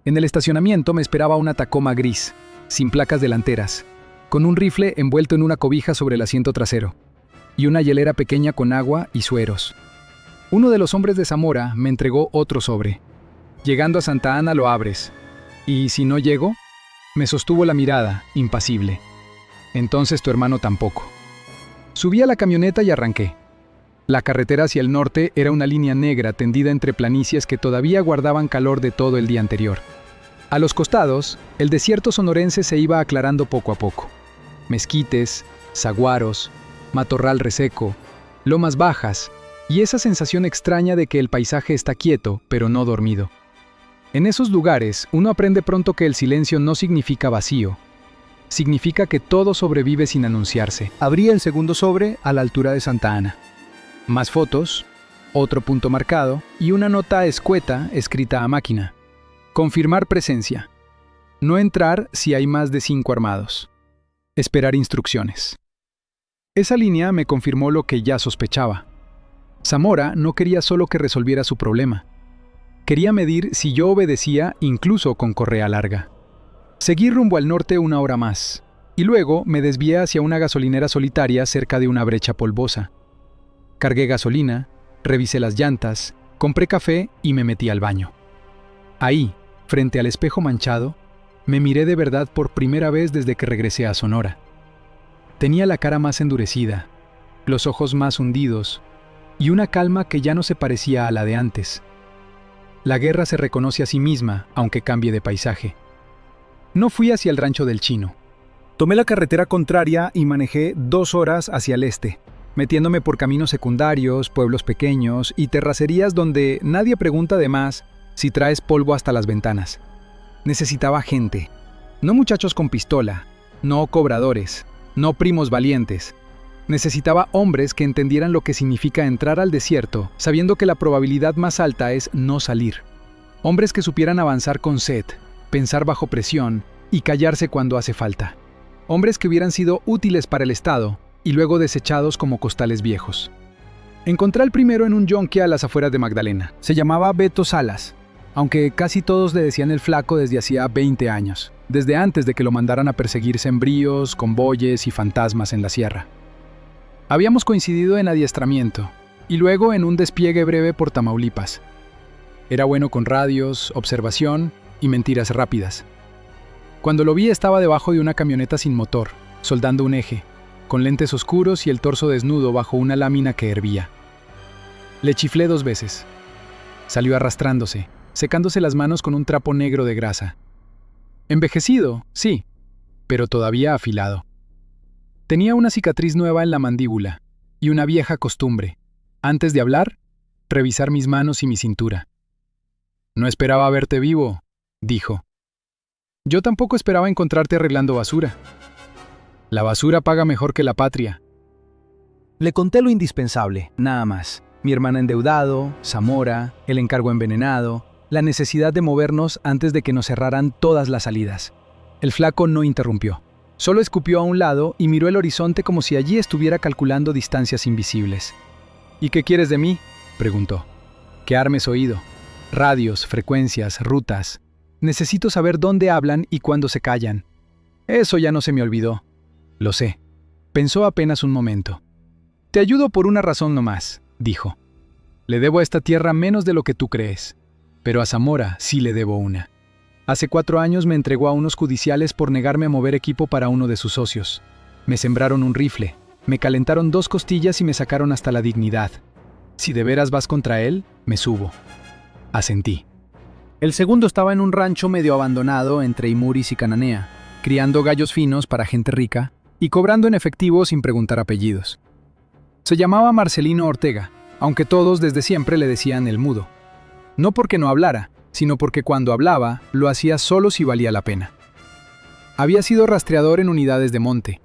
En el estacionamiento me esperaba una Tacoma gris, sin placas delanteras, con un rifle envuelto en una cobija sobre el asiento trasero, y una hielera pequeña con agua y sueros. Uno de los hombres de Zamora me entregó otro sobre. Llegando a Santa Ana lo abres. Y si no llego, me sostuvo la mirada, impasible. Entonces tu hermano tampoco. Subí a la camioneta y arranqué. La carretera hacia el norte era una línea negra tendida entre planicies que todavía guardaban calor de todo el día anterior. A los costados, el desierto sonorense se iba aclarando poco a poco. Mezquites, saguaros, matorral reseco, lomas bajas y esa sensación extraña de que el paisaje está quieto, pero no dormido. En esos lugares, uno aprende pronto que el silencio no significa vacío. Significa que todo sobrevive sin anunciarse. Abrí el segundo sobre a la altura de Santa Ana. Más fotos, otro punto marcado y una nota escueta escrita a máquina. Confirmar presencia. No entrar si hay más de 5 armados. Esperar instrucciones. Esa línea me confirmó lo que ya sospechaba. Zamora no quería solo que resolviera su problema. Quería medir si yo obedecía incluso con correa larga.
Seguí rumbo al norte 1 hora más, y luego me desvié hacia una gasolinera solitaria cerca de una brecha polvosa. Cargué gasolina, revisé las llantas, compré café y me metí al baño. Ahí, frente al espejo manchado, me miré de verdad por primera vez desde que regresé a Sonora. Tenía la cara más endurecida, los ojos más hundidos y una calma que ya no se parecía a la de antes. La guerra se reconoce a sí misma, aunque cambie de paisaje. No fui hacia el rancho del Chino.
Tomé la carretera contraria y manejé 2 horas hacia el este, metiéndome por caminos secundarios, pueblos pequeños y terracerías donde nadie pregunta de más si traes polvo hasta las ventanas. Necesitaba gente, no muchachos con pistola, no cobradores, no primos valientes. Necesitaba hombres que entendieran lo que significa entrar al desierto, sabiendo que la probabilidad más alta es no salir. Hombres que supieran avanzar con sed, pensar bajo presión y callarse cuando hace falta. Hombres que hubieran sido útiles para el Estado y luego desechados como costales viejos. Encontré al primero en un yonque a las afueras de Magdalena. Se llamaba Beto Salas, aunque casi todos le decían el Flaco desde hacía 20 años, desde antes de que lo mandaran a perseguir sembríos, convoyes y fantasmas en la sierra. Habíamos coincidido en adiestramiento y luego en un despliegue breve por Tamaulipas. Era bueno con radios, observación y mentiras rápidas. Cuando lo vi estaba debajo de una camioneta sin motor, soldando un eje, con lentes oscuros y el torso desnudo bajo una lámina que hervía. Le chiflé 2 veces. Salió arrastrándose, secándose las manos con un trapo negro de grasa. Envejecido, sí, pero todavía afilado. Tenía una cicatriz nueva en la mandíbula y una vieja costumbre, antes de hablar, revisar mis manos y mi cintura. «No esperaba verte vivo», dijo. «Yo tampoco esperaba encontrarte arreglando basura. La basura paga mejor que la patria».
Le conté lo indispensable, nada más. Mi hermana endeudado, Zamora, el encargo envenenado, la necesidad de movernos antes de que nos cerraran todas las salidas. El Flaco no interrumpió. Solo escupió a un lado y miró el horizonte como si allí estuviera calculando distancias invisibles. «¿Y qué quieres de mí?», preguntó. «Que armes oído. Radios, frecuencias, rutas. Necesito saber dónde hablan y cuándo se callan». «Eso ya no se me olvidó». «Lo sé». Pensó apenas un momento. «Te ayudo por una razón nomás», dijo. «Le debo a esta tierra menos de lo que tú crees, pero a Zamora sí le debo una. Hace 4 años me entregó a unos judiciales por negarme a mover equipo para uno de sus socios. Me sembraron un rifle, me calentaron 2 costillas y me sacaron hasta la dignidad. Si de veras vas contra él, me subo». Asentí. El segundo estaba en un rancho medio abandonado entre Imuris y Cananea, criando gallos finos para gente rica y cobrando en efectivo sin preguntar apellidos. Se llamaba Marcelino Ortega, aunque todos desde siempre le decían el mudo. No porque no hablara, sino porque cuando hablaba, lo hacía solo si valía la pena. Había sido rastreador en unidades de monte.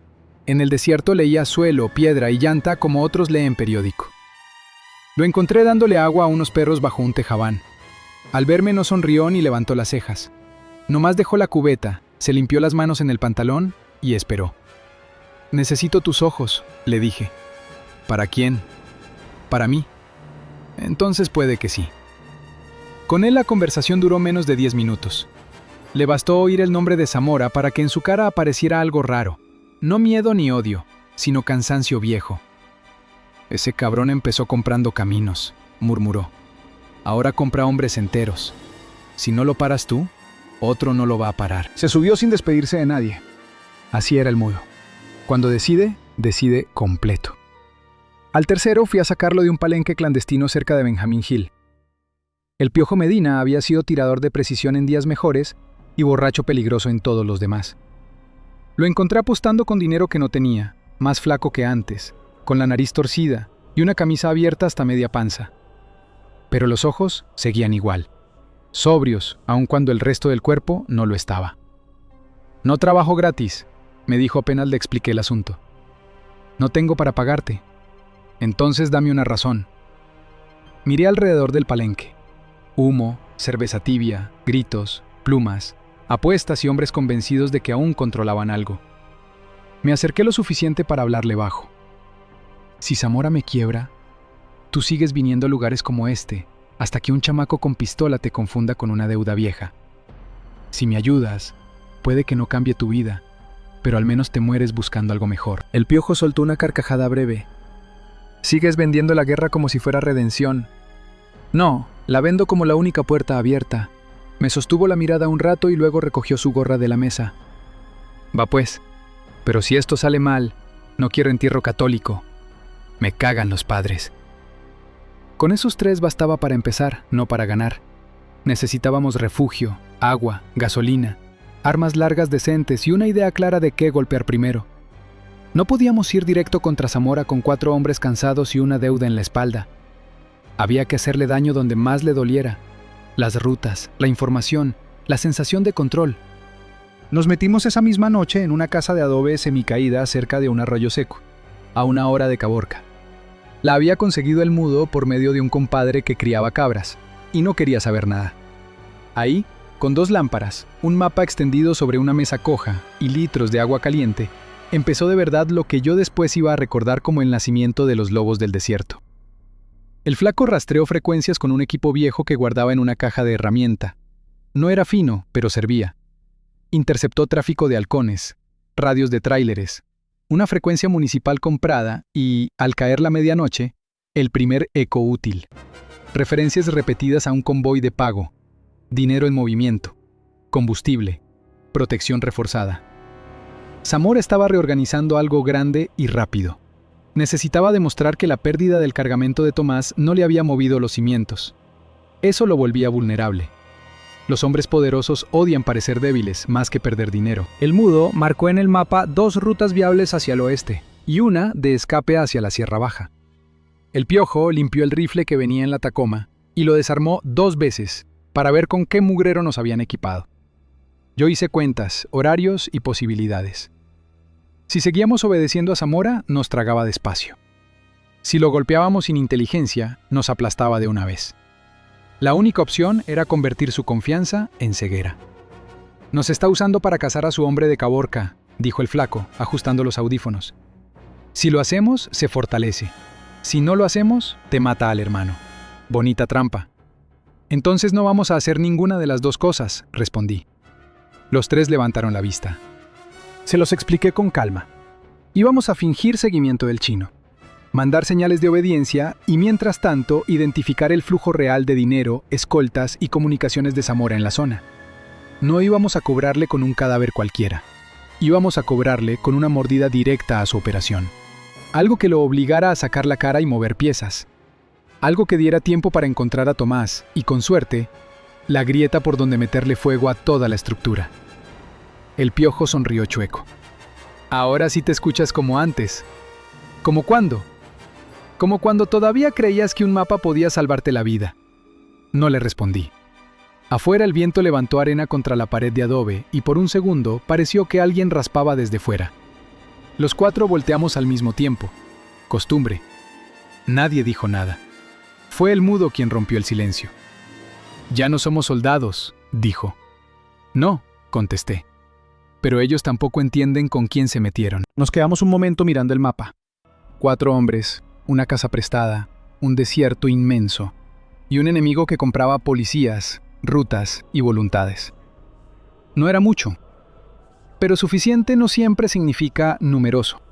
En el desierto leía suelo, piedra y llanta como otros leen periódico. Lo encontré dándole agua a unos perros bajo un tejabán. Al verme no sonrió ni levantó las cejas. Nomás dejó la cubeta, se limpió las manos en el pantalón y esperó. «Necesito tus ojos», le dije. «¿Para quién?» «Para mí». «Entonces puede que sí». Con él la conversación duró menos de 10 minutos. Le bastó oír el nombre de Zamora para que en su cara apareciera algo raro. No miedo ni odio, sino cansancio viejo. «Ese cabrón empezó comprando caminos», murmuró. «Ahora compra hombres enteros. Si no lo paras tú, otro no lo va a parar».
Se subió sin despedirse de nadie.
Así era el mudo. Cuando decide, decide completo. Al tercero fui a sacarlo de un palenque clandestino cerca de Benjamín Hill. El Piojo Medina había sido tirador de precisión en días mejores y borracho peligroso en todos los demás. Lo encontré apostando con dinero que no tenía, más flaco que antes, con la nariz torcida y una camisa abierta hasta media panza. Pero los ojos seguían igual, sobrios, aun cuando el resto del cuerpo no lo estaba. «No trabajo gratis», me dijo apenas le expliqué el asunto. «No tengo para pagarte». «Entonces dame una razón». Miré alrededor del palenque. Humo, cerveza tibia, gritos, plumas, apuestas y hombres convencidos de que aún controlaban algo. Me acerqué lo suficiente para hablarle bajo. «Si Zamora me quiebra, tú sigues viniendo a lugares como este, hasta que un chamaco con pistola te confunda con una deuda vieja. Si me ayudas, Puede que no cambie tu vida, pero al menos te mueres buscando algo mejor.
El Piojo soltó una carcajada breve. Sigues vendiendo la guerra como si fuera redención. No, la vendo como la única puerta abierta. Me sostuvo la mirada un rato y luego recogió su gorra de la mesa. Va pues, pero si esto sale mal, no quiero entierro católico. Me cagan los padres. Con esos 3 bastaba para empezar, no para ganar. Necesitábamos refugio, agua, gasolina, armas largas decentes y una idea clara de qué golpear primero. No podíamos ir directo contra Zamora con 4 hombres cansados y una deuda en la espalda. Había que hacerle daño donde más le doliera. Las rutas, la información, la sensación de control.
Nos metimos esa misma noche en una casa de adobe semicaída cerca de un arroyo seco, a 1 hora de Caborca. La había conseguido el Mudo por medio de un compadre que criaba cabras, y no quería saber nada. Ahí, con 2 lámparas, un mapa extendido sobre una mesa coja y litros de agua caliente, empezó de verdad lo que yo después iba a recordar como el nacimiento de los lobos del desierto. El flaco rastreó frecuencias con un equipo viejo que guardaba en una caja de herramienta. No era fino, pero servía. Interceptó tráfico de halcones, radios de tráileres, una frecuencia municipal comprada y, al caer la medianoche, el primer eco útil. Referencias repetidas a un convoy de pago, dinero en movimiento, combustible, protección reforzada. Zamora estaba reorganizando algo grande y rápido. Necesitaba demostrar que la pérdida del cargamento de Tomás no le había movido los cimientos. Eso lo volvía vulnerable. Los hombres poderosos odian parecer débiles más que perder dinero.
El Mudo marcó en el mapa 2 rutas viables hacia el oeste y una de escape hacia la Sierra Baja. El Piojo limpió el rifle que venía en la Tacoma y lo desarmó 2 veces para ver con qué mugrero nos habían equipado. Yo hice cuentas, horarios y posibilidades. Si seguíamos obedeciendo a Zamora, nos tragaba despacio. Si lo golpeábamos sin inteligencia, nos aplastaba de una vez. La única opción era convertir su confianza en ceguera. «Nos está usando para cazar a su hombre de Caborca», dijo el flaco, ajustando los audífonos. «Si lo hacemos, se fortalece. Si no lo hacemos, te mata al hermano. Bonita trampa». «Entonces no vamos a hacer ninguna de las 2 cosas», respondí. Los 3 levantaron la vista. Se los expliqué con calma. Íbamos a fingir seguimiento del chino, mandar señales de obediencia y, mientras tanto, identificar el flujo real de dinero, escoltas y comunicaciones de Zamora en la zona. No íbamos a cobrarle con un cadáver cualquiera. Íbamos a cobrarle con una mordida directa a su operación. Algo que lo obligara a sacar la cara y mover piezas. Algo que diera tiempo para encontrar a Tomás y, con suerte, la grieta por donde meterle fuego a toda la estructura. El Piojo sonrió chueco. «Ahora sí te escuchas como antes». «¿Cómo cuándo?» «Como cuando todavía creías que un mapa podía salvarte la vida». No le respondí. Afuera el viento levantó arena contra la pared de adobe y por un segundo pareció que alguien raspaba desde fuera. Los 4 volteamos al mismo tiempo. Costumbre. Nadie dijo nada. Fue el Mudo quien rompió el silencio. «Ya no somos soldados», dijo. «No», contesté. «Pero ellos tampoco entienden con quién se metieron». Nos quedamos un momento mirando el mapa. 4 hombres, una casa prestada, un desierto inmenso y un enemigo que compraba policías, rutas y voluntades. No era mucho, pero suficiente no siempre significa numeroso.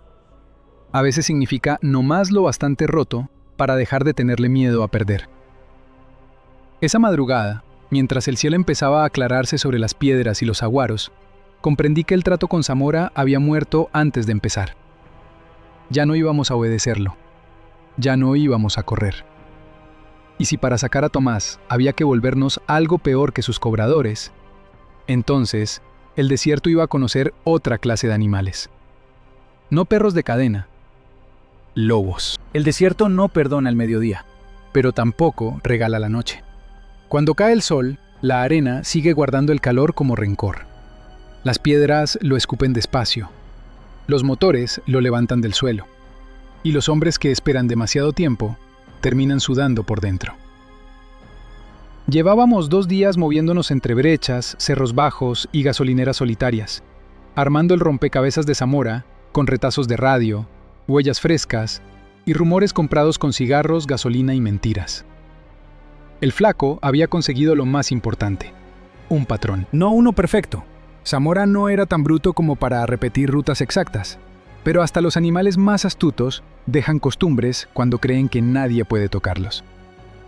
A veces significa nomás lo bastante roto para dejar de tenerle miedo a perder. Esa madrugada, mientras el cielo empezaba a aclararse sobre las piedras y los aguaros, comprendí que el trato con Zamora había muerto antes de empezar. Ya no íbamos a obedecerlo. Ya no íbamos a correr. Y si para sacar a Tomás había que volvernos algo peor que sus cobradores, entonces el desierto iba a conocer otra clase de animales. No perros de cadena, lobos. El desierto no perdona el mediodía, pero tampoco regala la noche. Cuando cae el sol, la arena sigue guardando el calor como rencor. Las piedras lo escupen despacio. Los motores lo levantan del suelo. Y los hombres que esperan demasiado tiempo terminan sudando por dentro. Llevábamos 2 días moviéndonos entre brechas, cerros bajos y gasolineras solitarias, armando el rompecabezas de Zamora con retazos de radio, huellas frescas y rumores comprados con cigarros, gasolina y mentiras. El flaco había conseguido lo más importante: un patrón. No uno perfecto,
Zamora no era tan bruto como para repetir rutas exactas, pero hasta los animales más astutos dejan costumbres cuando creen que nadie puede tocarlos.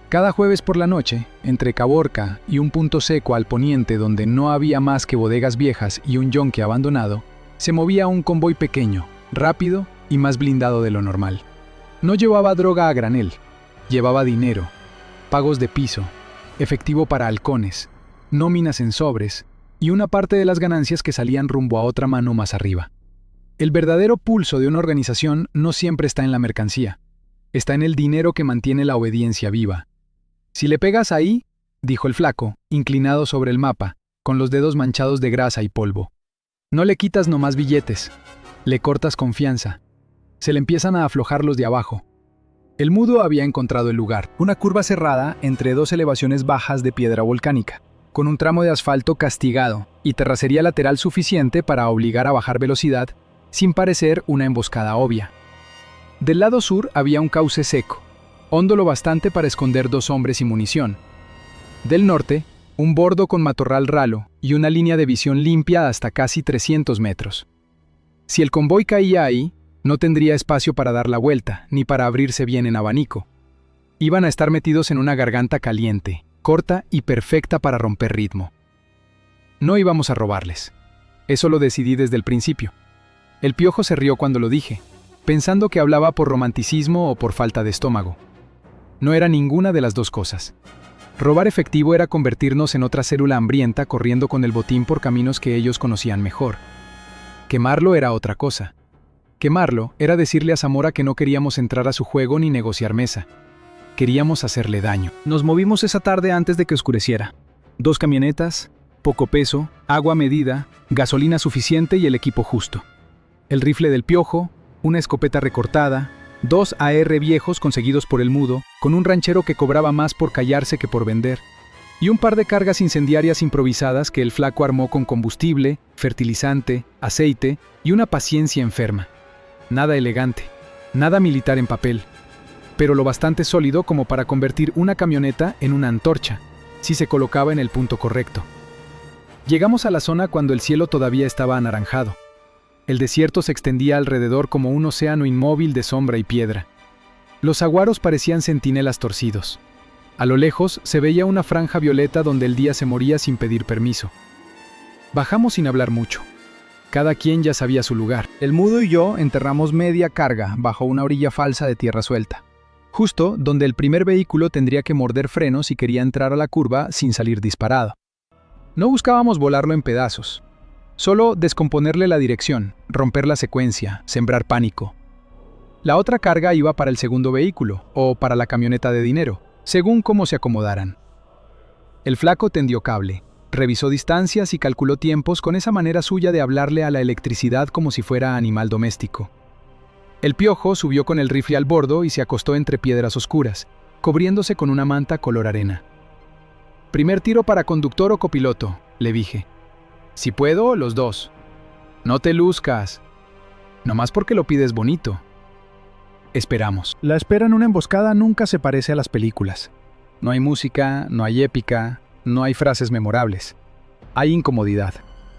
Cada jueves por la noche, entre Caborca y un punto seco al poniente donde no había más que bodegas viejas y un yonque abandonado, se movía un convoy pequeño, rápido y más blindado de lo normal. No llevaba droga a granel, llevaba dinero, pagos de piso, efectivo para halcones, nóminas en sobres y una parte de las ganancias que salían rumbo a otra mano más arriba. El verdadero pulso de una organización no siempre está en la mercancía, está en el dinero que mantiene la obediencia viva. Si le pegas ahí, dijo el flaco, inclinado sobre el mapa, con los dedos manchados de grasa y polvo. No le quitas nomás billetes, le cortas confianza. Se le empiezan a aflojar los de abajo. El mudo había encontrado el lugar.
Una curva cerrada entre dos elevaciones bajas de piedra volcánica, con un tramo de asfalto castigado y terracería lateral suficiente para obligar a bajar velocidad, sin parecer una emboscada obvia. Del lado sur había un cauce seco, hondo lo bastante para esconder 2 hombres y munición. Del norte, un bordo con matorral ralo y una línea de visión limpia hasta casi 300 metros. Si el convoy caía ahí, no tendría espacio para dar la vuelta, ni para abrirse bien en abanico. Iban a estar metidos en una garganta caliente, corta y perfecta para romper ritmo. No íbamos a robarles. Eso lo decidí desde el principio. El Piojo se rió cuando lo dije, pensando que hablaba por romanticismo o por falta de estómago. No era ninguna de las dos cosas. Robar efectivo era convertirnos en otra célula hambrienta corriendo con el botín por caminos que ellos conocían mejor. Quemarlo era otra cosa. Quemarlo era decirle a Zamora que no queríamos entrar a su juego ni negociar mesa. Queríamos hacerle daño.
Nos movimos esa tarde antes de que oscureciera. 2 camionetas, poco peso, agua medida, gasolina suficiente y el equipo justo. El rifle del Piojo, una escopeta recortada, 2 AR viejos conseguidos por el mudo, con un ranchero que cobraba más por callarse que por vender, y un par de cargas incendiarias improvisadas que el flaco armó con combustible, fertilizante, aceite y una paciencia enferma. Nada elegante, nada militar en papel, pero lo bastante sólido como para convertir una camioneta en una antorcha, si se colocaba en el punto correcto. Llegamos a la zona cuando el cielo todavía estaba anaranjado. El desierto se extendía alrededor como un océano inmóvil de sombra y piedra. Los aguaros parecían centinelas torcidos. A lo lejos se veía una franja violeta donde el día se moría sin pedir permiso. Bajamos sin hablar mucho. Cada quien ya sabía su lugar.
El mudo y yo enterramos media carga bajo una orilla falsa de tierra suelta,
justo donde el primer vehículo tendría que morder frenos si quería entrar a la curva sin salir disparado. No buscábamos volarlo en pedazos. Solo descomponerle la dirección, romper la secuencia, sembrar pánico. La otra carga iba para el segundo vehículo, o para la camioneta de dinero, según cómo se acomodaran. El flaco tendió cable, revisó distancias y calculó tiempos con esa manera suya de hablarle a la electricidad como si fuera animal doméstico. El Piojo subió con el rifle al bordo y se acostó entre piedras oscuras, cubriéndose con una manta color arena. «Primer tiro para conductor o copiloto», le dije. «Si puedo, los 2. No te luzcas. Nomás porque lo pides bonito». Esperamos.
La espera en una emboscada nunca se parece a las películas.
No hay música, no hay épica, no hay frases memorables. Hay incomodidad,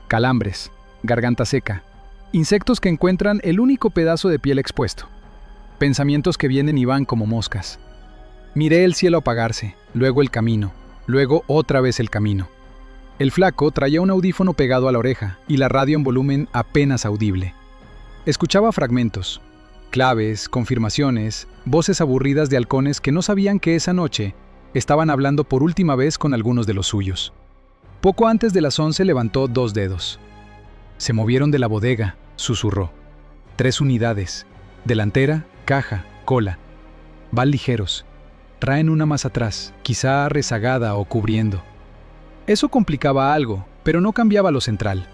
calambres, garganta seca, insectos que encuentran el único pedazo de piel expuesto, pensamientos que vienen y van como moscas. Miré el cielo apagarse, luego el camino, luego otra vez el camino. El flaco traía un audífono pegado a la oreja y la radio en volumen apenas audible. Escuchaba fragmentos, claves, confirmaciones, voces aburridas de halcones que no sabían que esa noche estaban hablando por última vez con algunos de los suyos. Poco antes de las 11 levantó 2 dedos. Se movieron de la bodega, susurró. 3 unidades, delantera, caja, cola. Van ligeros. Traen una más atrás, quizá rezagada o cubriendo. Eso complicaba algo, pero no cambiaba lo central.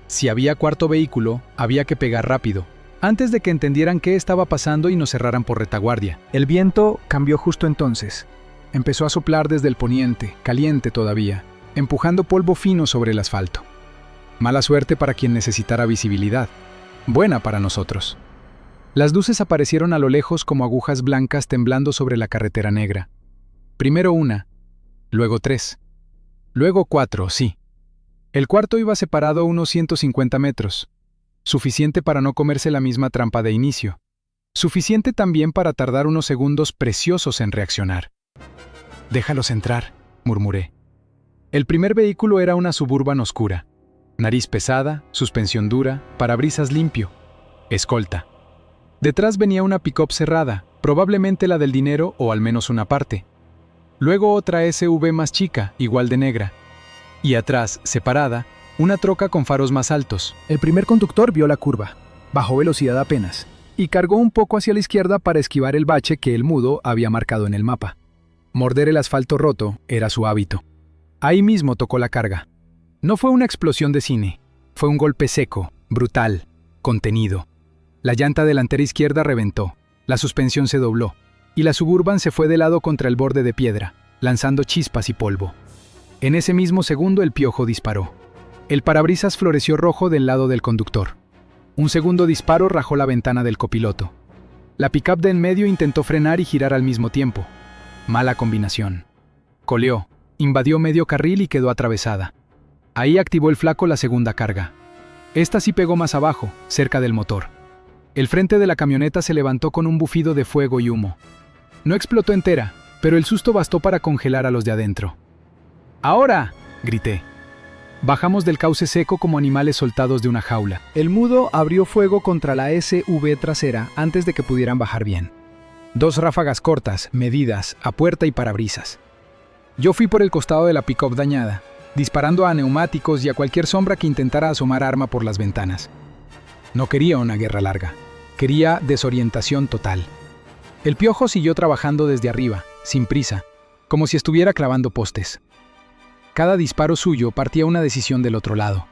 Si había cuarto vehículo, había que pegar rápido, antes de que entendieran qué estaba pasando y nos cerraran por retaguardia.
El viento cambió justo entonces. Empezó a soplar desde el poniente, caliente todavía, empujando polvo fino sobre el asfalto. Mala suerte para quien necesitara visibilidad. Buena para nosotros. Las luces aparecieron a lo lejos como agujas blancas temblando sobre la carretera negra. Primero 1, luego 3, luego 4, sí.
El cuarto iba separado unos 150 metros, suficiente para no comerse la misma trampa de inicio, suficiente también para tardar unos segundos preciosos en reaccionar. «Déjalos entrar», murmuré. El primer vehículo era una Suburban oscura, nariz pesada, suspensión dura, parabrisas limpio, escolta. Detrás venía una pick-up cerrada, probablemente la del dinero o al menos una parte. Luego otra SUV más chica, igual de negra. Y atrás, separada, una troca con faros más altos.
El primer conductor vio la curva, bajó velocidad apenas, y cargó un poco hacia la izquierda para esquivar el bache que el mudo había marcado en el mapa. Morder el asfalto roto era su hábito. Ahí mismo tocó la carga. No fue una explosión de cine, fue un golpe seco, brutal, contenido. La llanta delantera izquierda reventó, la suspensión se dobló, y la Suburban se fue de lado contra el borde de piedra, lanzando chispas y polvo. En ese mismo segundo el piojo disparó. El parabrisas floreció rojo del lado del conductor. Un segundo disparo rajó la ventana del copiloto. La pick-up de en medio intentó frenar y girar al mismo tiempo. Mala combinación. Coleó, invadió medio carril y quedó atravesada. Ahí activó el flaco la segunda carga. Esta sí pegó más abajo, cerca del motor. El frente de la camioneta se levantó con un bufido de fuego y humo. No explotó entera, pero el susto bastó para congelar a los de adentro. ¡Ahora!, grité. Bajamos del cauce seco como animales soltados de una jaula. El mudo abrió fuego contra la SUV trasera antes de que pudieran bajar bien. 2 ráfagas cortas, medidas, a puerta y parabrisas. Yo fui por el costado de la pick-up dañada, disparando a neumáticos y a cualquier sombra que intentara asomar arma por las ventanas. No quería una guerra larga, quería desorientación total. El piojo siguió trabajando desde arriba, sin prisa, como si estuviera clavando postes. Cada disparo suyo partía una decisión del otro lado.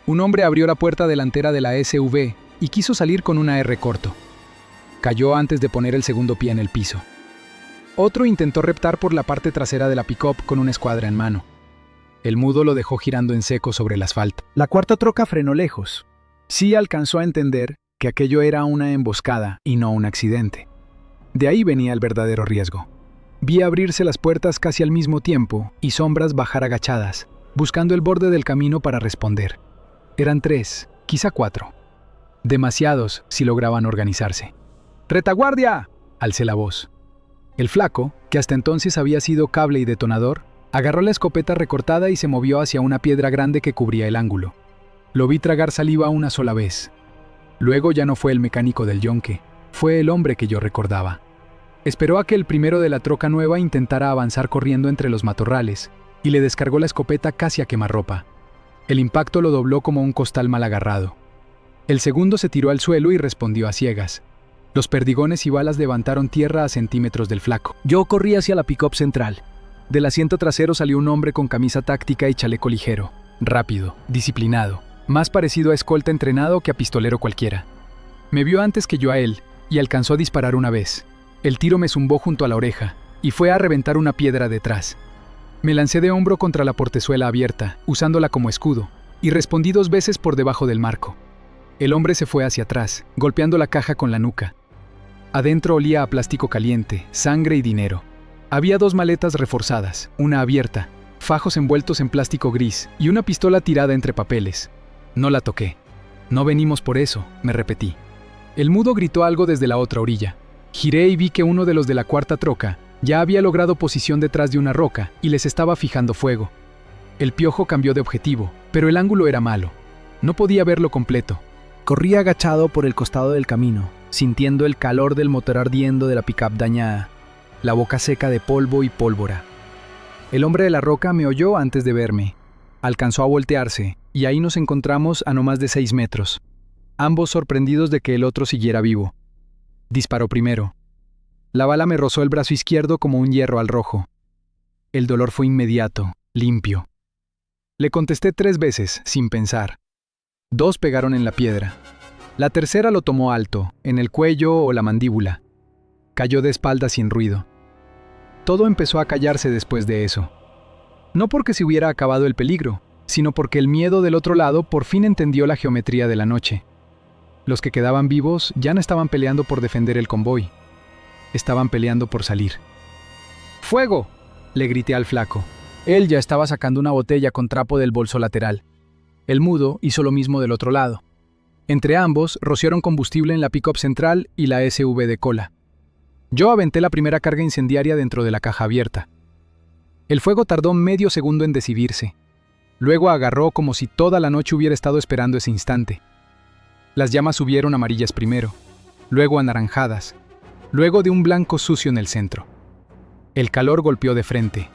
Un hombre abrió la puerta delantera de la SUV y quiso salir con una R corto. Cayó antes de poner el segundo pie en el piso. Otro intentó reptar por la parte trasera de la pick-up con una escuadra en mano. El mudo lo dejó girando en seco sobre el asfalto. La cuarta troca frenó lejos. Sí alcanzó a entender que aquello era una emboscada y no un accidente. De ahí venía el verdadero riesgo. Vi abrirse las puertas casi al mismo tiempo y sombras bajar agachadas, buscando el borde del camino para responder. Eran 3, quizá 4. Demasiados si lograban organizarse. ¡Retaguardia!, alcé la voz. El flaco, que hasta entonces había sido cable y detonador, agarró la escopeta recortada y se movió hacia una piedra grande que cubría el ángulo. Lo vi tragar saliva una sola vez. Luego ya no fue el mecánico del yonque, fue el hombre que yo recordaba. Esperó a que el primero de la troca nueva intentara avanzar corriendo entre los matorrales y le descargó la escopeta casi a quemarropa. El impacto lo dobló como un costal mal agarrado. El segundo se tiró al suelo y respondió a ciegas. Los perdigones y balas levantaron tierra a centímetros del flaco. Yo corrí hacia la pick-up central. Del asiento trasero salió un hombre con camisa táctica y chaleco ligero, rápido, disciplinado, más parecido a escolta entrenado que a pistolero cualquiera. Me vio antes que yo a él y alcanzó a disparar una vez. El tiro me zumbó junto a la oreja y fue a reventar una piedra detrás. Me lancé de hombro contra la portezuela abierta, usándola como escudo, y respondí 2 veces por debajo del marco. El hombre se fue hacia atrás, golpeando la caja con la nuca. Adentro olía a plástico caliente, sangre y dinero. Había 2 maletas reforzadas, una abierta, fajos envueltos en plástico gris y una pistola tirada entre papeles. No la toqué. No venimos por eso, me repetí. El mudo gritó algo desde la otra orilla. Giré y vi que uno de los de la cuarta troca ya había logrado posición detrás de una roca y les estaba fijando fuego. El piojo cambió de objetivo, pero el ángulo era malo. No podía verlo completo. Corrí agachado por el costado del camino, sintiendo el calor del motor ardiendo de la pick-up dañada, la boca seca de polvo y pólvora. El hombre de la roca me oyó antes de verme. Alcanzó a voltearse, y ahí nos encontramos a no más de 6 metros, ambos sorprendidos de que el otro siguiera vivo. Disparó primero. La bala me rozó el brazo izquierdo como un hierro al rojo. El dolor fue inmediato, limpio. Le contesté 3 veces, sin pensar. 2 pegaron en la piedra. La tercera lo tomó alto, en el cuello o la mandíbula. Cayó de espaldas sin ruido. Todo empezó a callarse después de eso. No porque se hubiera acabado el peligro, sino porque el miedo del otro lado por fin entendió la geometría de la noche. Los que quedaban vivos ya no estaban peleando por defender el convoy. Estaban peleando por salir. ¡Fuego!, le grité al flaco. Él ya estaba sacando una botella con trapo del bolso lateral. El mudo hizo lo mismo del otro lado. Entre ambos, rociaron combustible en la pick-up central y la SUV de cola. Yo aventé la primera carga incendiaria dentro de la caja abierta. El fuego tardó medio segundo en decidirse. Luego agarró como si toda la noche hubiera estado esperando ese instante. Las llamas subieron amarillas primero, luego anaranjadas, luego de un blanco sucio en el centro. El calor golpeó de frente.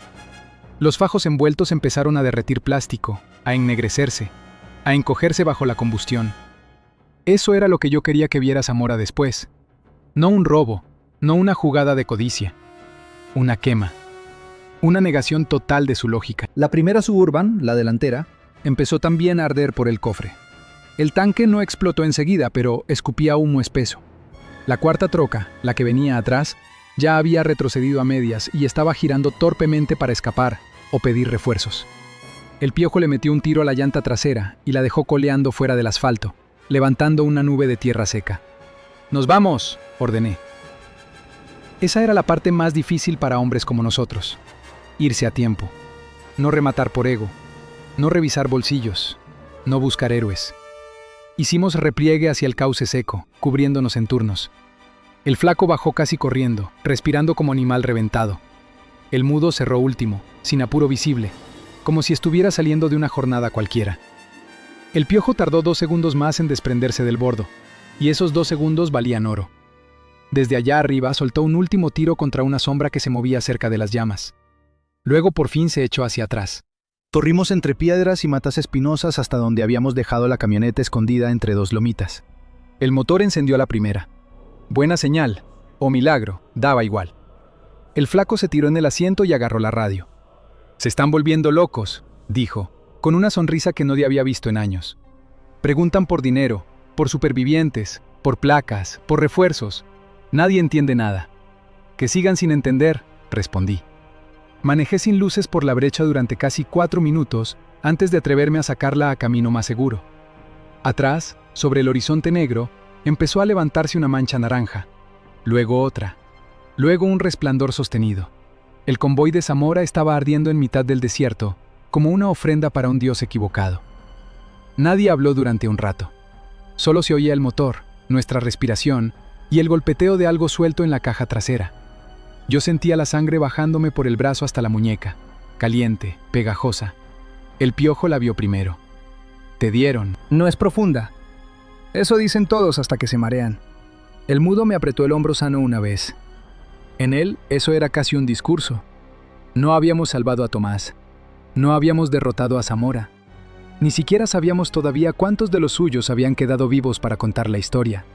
Los fajos envueltos empezaron a derretir plástico, a ennegrecerse, a encogerse bajo la combustión. Eso era lo que yo quería que viera Zamora después. No un robo, no una jugada de codicia. Una quema. Una negación total de su lógica. La primera Suburban, la delantera, empezó también a arder por el cofre. El tanque no explotó enseguida, pero escupía humo espeso. La cuarta troca, la que venía atrás, ya había retrocedido a medias y estaba girando torpemente para escapar o pedir refuerzos. El Piojo le metió un tiro a la llanta trasera y la dejó coleando fuera del asfalto, levantando una nube de tierra seca. «¡Nos vamos!», ordené. Esa era la parte más difícil para hombres como nosotros. Irse a tiempo. No rematar por ego. No revisar bolsillos. No buscar héroes. Hicimos repliegue hacia el cauce seco, cubriéndonos en turnos. El flaco bajó casi corriendo, respirando como animal reventado. El mudo cerró último, sin apuro visible, como si estuviera saliendo de una jornada cualquiera. El Piojo tardó 2 segundos más en desprenderse del bordo, y esos 2 segundos valían oro. Desde allá arriba soltó un último tiro contra una sombra que se movía cerca de las llamas. Luego por fin se echó hacia atrás. Corrimos entre piedras y matas espinosas hasta donde habíamos dejado la camioneta escondida entre 2 lomitas. El motor encendió a la primera. Buena señal, o milagro, daba igual. El flaco se tiró en el asiento y agarró la radio. «Se están volviendo locos», dijo, con una sonrisa que nadie había visto en años. «Preguntan por dinero, por supervivientes, por placas, por refuerzos. Nadie entiende nada». «Que sigan sin entender», respondí. Manejé sin luces por la brecha durante casi 4 minutos antes de atreverme a sacarla a camino más seguro. Atrás, sobre el horizonte negro, empezó a levantarse una mancha naranja, luego otra, luego un resplandor sostenido. El convoy de Zamora estaba ardiendo en mitad del desierto, como una ofrenda para un dios equivocado. Nadie habló durante un rato. Solo se oía el motor, nuestra respiración y el golpeteo de algo suelto en la caja trasera. Yo sentía la sangre bajándome por el brazo hasta la muñeca, caliente, pegajosa. El Piojo la vio primero. «Te dieron». «No es profunda». «Eso dicen todos hasta que se marean». El mudo me apretó el hombro sano una vez. En él, eso era casi un discurso. No habíamos salvado a Tomás. No habíamos derrotado a Zamora. Ni siquiera sabíamos todavía cuántos de los suyos habían quedado vivos para contar la historia.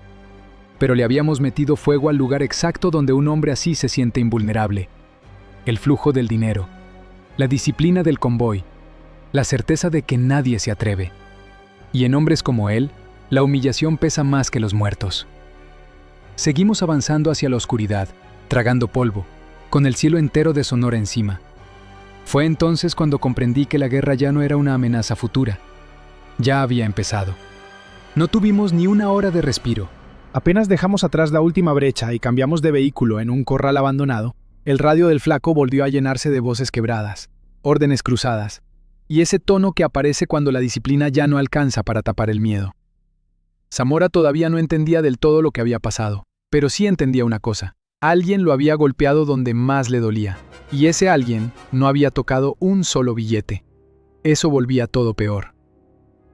Pero le habíamos metido fuego al lugar exacto donde un hombre así se siente invulnerable. El flujo del dinero, la disciplina del convoy, la certeza de que nadie se atreve. Y en hombres como él, la humillación pesa más que los muertos. Seguimos avanzando hacia la oscuridad, tragando polvo, con el cielo entero de Sonora encima. Fue entonces cuando comprendí que la guerra ya no era una amenaza futura. Ya había empezado. No tuvimos ni una hora de respiro.
Apenas dejamos atrás la última brecha y cambiamos de vehículo en un corral abandonado, el radio del flaco volvió a llenarse de voces quebradas, órdenes cruzadas, y ese tono que aparece cuando la disciplina ya no alcanza para tapar el miedo. Zamora todavía no entendía del todo lo que había pasado, pero sí entendía una cosa. Alguien lo había golpeado donde más le dolía, y ese alguien no había tocado un solo billete. Eso volvía todo peor.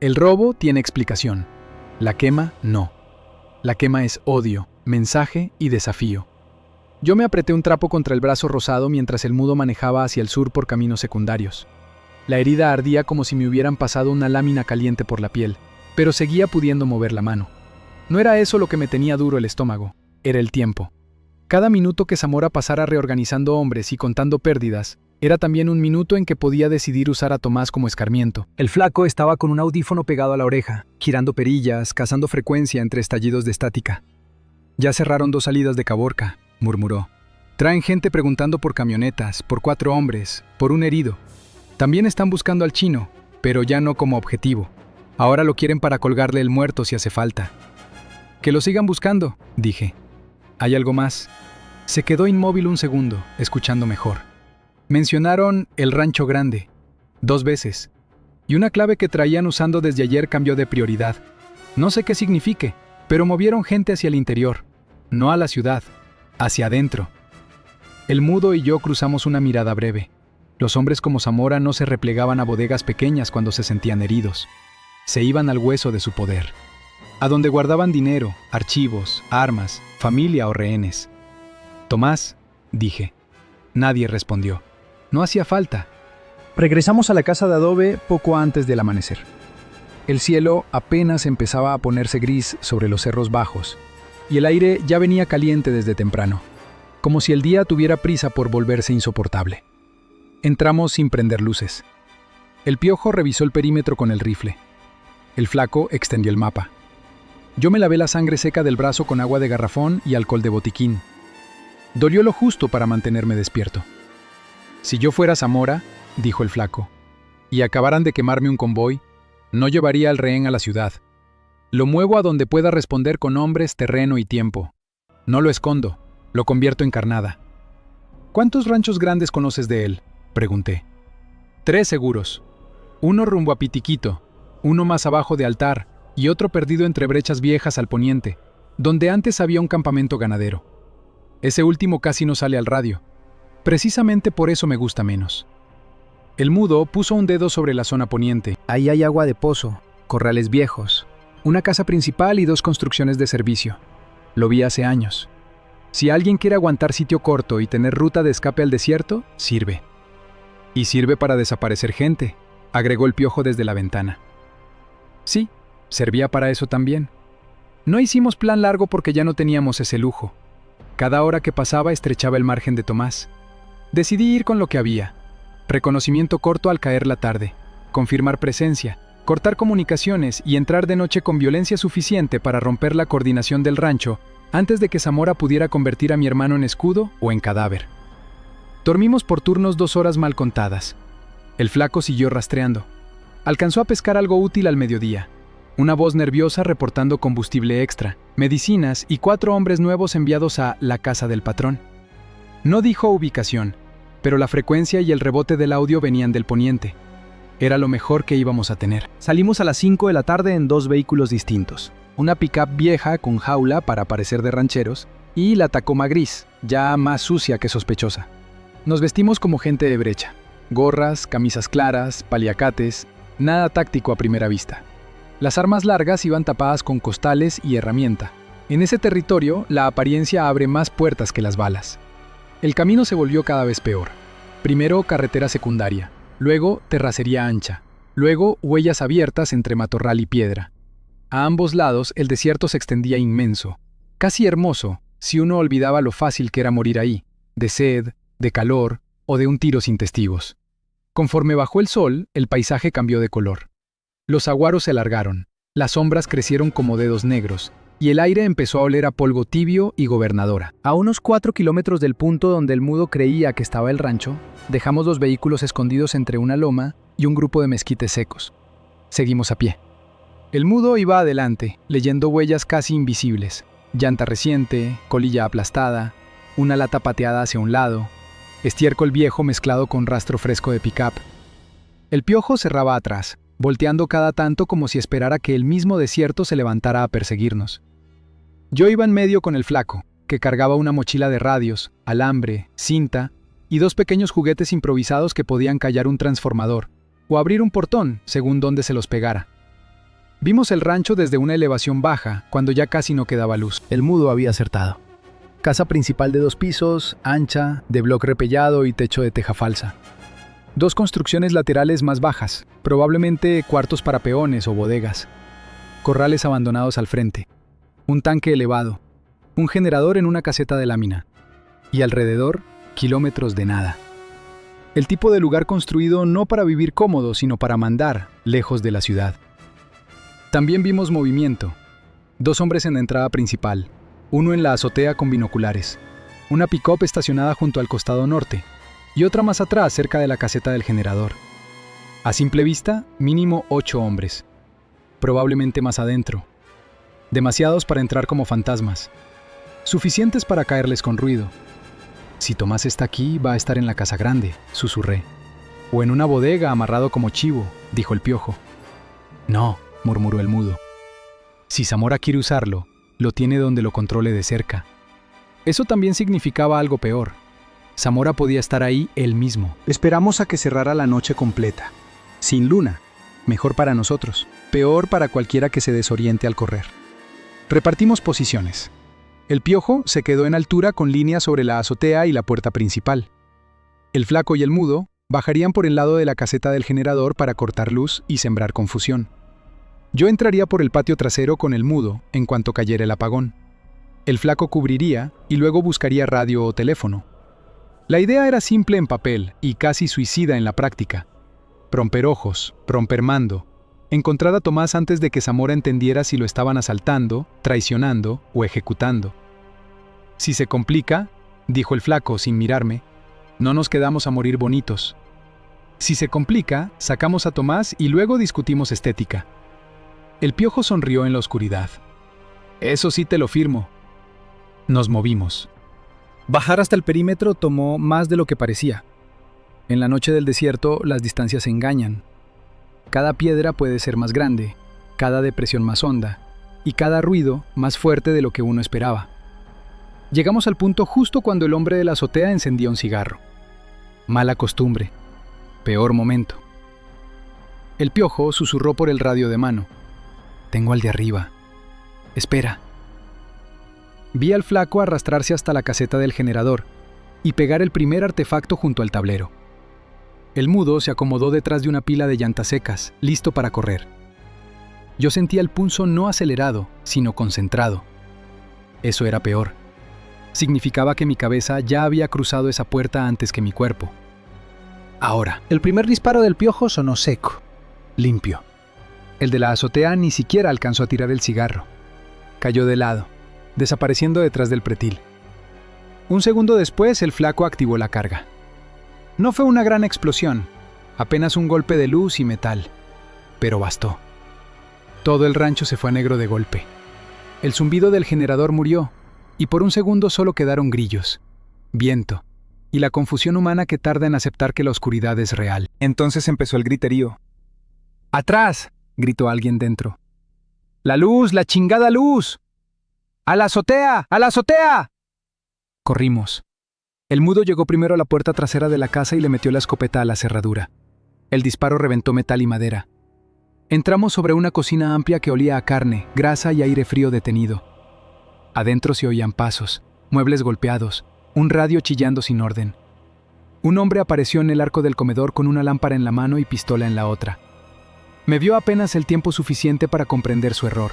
El robo tiene explicación. La quema, no. La quema es odio, mensaje y desafío. Yo me apreté un trapo contra el brazo rosado mientras el mudo manejaba hacia el sur por caminos secundarios. La herida ardía como si me hubieran pasado una lámina caliente por la piel, pero seguía pudiendo mover la mano. No era eso lo que me tenía duro el estómago, era el tiempo. Cada minuto que Zamora pasara reorganizando hombres y contando pérdidas, era también un minuto en que podía decidir usar a Tomás como escarmiento. El flaco estaba con un audífono pegado a la oreja, girando perillas, cazando frecuencia entre estallidos de estática. «Ya cerraron 2 salidas de Caborca», murmuró. «Traen gente preguntando por camionetas, por 4 hombres, por un herido. También están buscando al chino, pero ya no como objetivo. Ahora lo quieren para colgarle el muerto si hace falta». «Que lo sigan buscando», dije. «Hay algo más». Se quedó inmóvil un segundo, escuchando mejor.
Mencionaron el Rancho Grande 2 veces, y una clave que traían usando desde ayer cambió de prioridad. No sé qué signifique, pero movieron gente hacia el interior, no a la ciudad, hacia adentro. El mudo y yo cruzamos una mirada breve. Los hombres como Zamora no se replegaban a bodegas pequeñas cuando se sentían heridos. Se iban al hueso de su poder, a donde guardaban dinero, archivos, armas, familia o rehenes. Tomás, dije. Nadie respondió. No hacía falta.
Regresamos a la casa de adobe poco antes del amanecer. El cielo apenas empezaba a ponerse gris sobre los cerros bajos, y el aire ya venía caliente desde temprano, como si el día tuviera prisa por volverse insoportable. Entramos sin prender luces. El Piojo revisó el perímetro con el rifle. El Flaco extendió el mapa. Yo me lavé la sangre seca del brazo con agua de garrafón y alcohol de botiquín. Dolió lo justo para mantenerme despierto. Si yo fuera Zamora, dijo el Flaco, y acabaran de quemarme un convoy, no llevaría al rehén a la ciudad. Lo muevo a donde pueda responder con hombres, terreno y tiempo. No lo escondo, lo convierto en carnada. ¿Cuántos ranchos grandes conoces de él?, pregunté. 3 seguros. Uno rumbo a Pitiquito, uno más abajo de Altar y otro perdido entre brechas viejas al poniente, donde antes había un campamento ganadero. Ese último casi no sale al radio. Precisamente por eso me gusta menos. El mudo puso un dedo sobre la zona poniente.
Ahí hay agua de pozo, corrales viejos, una casa principal y 2 construcciones de servicio. Lo vi hace años. Si alguien quiere aguantar sitio corto y tener ruta de escape al desierto, sirve. Y sirve para desaparecer gente, agregó el Piojo desde la ventana. Sí, servía para eso también. No hicimos plan largo porque ya no teníamos ese lujo. Cada hora que pasaba estrechaba el margen de Tomás. Decidí ir con lo que había. Reconocimiento corto al caer la tarde, confirmar presencia, cortar comunicaciones y entrar de noche con violencia suficiente para romper la coordinación del rancho antes de que Zamora pudiera convertir a mi hermano en escudo o en cadáver. Dormimos por turnos 2 horas mal contadas. El Flaco siguió rastreando. Alcanzó a pescar algo útil al mediodía. Una voz nerviosa reportando combustible extra, medicinas y 4 hombres nuevos enviados a la casa del patrón. No dijo ubicación, pero la frecuencia y el rebote del audio venían del poniente. Era lo mejor que íbamos a tener. Salimos a las 5 de la tarde en 2 vehículos distintos. Una pick-up vieja con jaula para parecer de rancheros y la Tacoma gris, ya más sucia que sospechosa. Nos vestimos como gente de brecha. Gorras, camisas claras, paliacates, nada táctico a primera vista. Las armas largas iban tapadas con costales y herramienta. En ese territorio, la apariencia abre más puertas que las balas. El camino se volvió cada vez peor. Primero carretera secundaria, luego terracería ancha, luego huellas abiertas entre matorral y piedra. A ambos lados el desierto se extendía inmenso, casi hermoso si uno olvidaba lo fácil que era morir ahí, de sed, de calor o de un tiro sin testigos. Conforme bajó el sol, el paisaje cambió de color. Los saguaros se alargaron, las sombras crecieron como dedos negros, y el aire empezó a oler a polvo tibio y gobernadora. A unos 4 kilómetros del punto donde el mudo creía que estaba el rancho, dejamos los vehículos escondidos entre una loma y un grupo de mezquites secos. Seguimos a pie. El mudo iba adelante, leyendo huellas casi invisibles. Llanta reciente, colilla aplastada, una lata pateada hacia un lado, estiércol viejo mezclado con rastro fresco de pick-up. El Piojo cerraba atrás, volteando cada tanto como si esperara que el mismo desierto se levantara a perseguirnos. Yo iba en medio con el Flaco, que cargaba una mochila de radios, alambre, cinta y 2 pequeños juguetes improvisados que podían callar un transformador o abrir un portón, según donde se los pegara. Vimos el rancho desde una elevación baja, cuando ya casi no quedaba luz. El mudo había acertado. Casa principal de 2 pisos, ancha, de bloque repellado y techo de teja falsa. 2 construcciones laterales más bajas, probablemente cuartos para peones o bodegas. Corrales abandonados al frente. Un tanque elevado. Un generador en una caseta de lámina. Y alrededor, kilómetros de nada. El tipo de lugar construido no para vivir cómodo, sino para mandar, lejos de la ciudad. También vimos movimiento. 2 hombres en la entrada principal. Uno en la azotea con binoculares. Una pick-up estacionada junto al costado norte. Y otra más atrás, cerca de la caseta del generador. A simple vista, mínimo 8 hombres. Probablemente más adentro. Demasiados para entrar como fantasmas. Suficientes para caerles con ruido. Si Tomás está aquí, va a estar en la casa grande, susurré. O en una bodega amarrado como chivo, dijo el Piojo. No, murmuró el Mudo. Si Zamora quiere usarlo, lo tiene donde lo controle de cerca. Eso también significaba algo peor. Zamora podía estar ahí él mismo.
Esperamos a que cerrara la noche completa. Sin luna. Mejor para nosotros. Peor para cualquiera que se desoriente al correr. Repartimos posiciones. El Piojo se quedó en altura con líneas sobre la azotea y la puerta principal. El Flaco y el Mudo bajarían por el lado de la caseta del generador para cortar luz y sembrar confusión. Yo entraría por el patio trasero con el Mudo en cuanto cayera el apagón. El Flaco cubriría y luego buscaría radio o teléfono. La idea era simple en papel y casi suicida en la práctica. Romper ojos, romper mando, encontrar a Tomás antes de que Zamora entendiera si lo estaban asaltando, traicionando o ejecutando. Si se complica, dijo el Flaco sin mirarme, no nos quedamos a morir bonitos. Si se complica, sacamos a Tomás y luego discutimos estética. El Piojo sonrió en la oscuridad. Eso sí te lo firmo. Nos movimos.
Bajar hasta el perímetro tomó más de lo que parecía. En la noche del desierto, las distancias engañan. Cada piedra puede ser más grande, cada depresión más honda, y cada ruido más fuerte de lo que uno esperaba. Llegamos al punto justo cuando el hombre de la azotea encendía un cigarro. Mala costumbre. Peor momento. El Piojo susurró por el radio de mano. Tengo al de arriba. Espera. Vi al Flaco arrastrarse hasta la caseta del generador y pegar el primer artefacto junto al tablero. El Mudo se acomodó detrás de una pila de llantas secas, listo para correr. Yo sentía el pulso no acelerado, sino concentrado. Eso era peor. Significaba que mi cabeza ya había cruzado esa puerta antes que mi cuerpo. Ahora,
el primer disparo del Piojo sonó seco, limpio. El de la azotea ni siquiera alcanzó a tirar el cigarro. Cayó de lado, desapareciendo detrás del pretil. Un segundo después, el Flaco activó la carga. No fue una gran explosión, apenas un golpe de luz y metal, pero bastó. Todo el rancho se fue a negro de golpe. El zumbido del generador murió, y por un segundo solo quedaron grillos, viento, y la confusión humana que tarda en aceptar que la oscuridad es real. Entonces empezó el griterío. ¡Atrás!, gritó alguien dentro. ¡La luz, la chingada luz! ¡A la azotea! ¡A la azotea! Corrimos. El Mudo llegó primero a la puerta trasera de la casa y le metió la escopeta a la cerradura. El disparo reventó metal y madera. Entramos sobre una cocina amplia que olía a carne, grasa y aire frío detenido. Adentro se oían pasos, muebles golpeados, un radio chillando sin orden. Un hombre apareció en el arco del comedor con una lámpara en la mano y pistola en la otra. Me vio apenas el tiempo suficiente para comprender su error.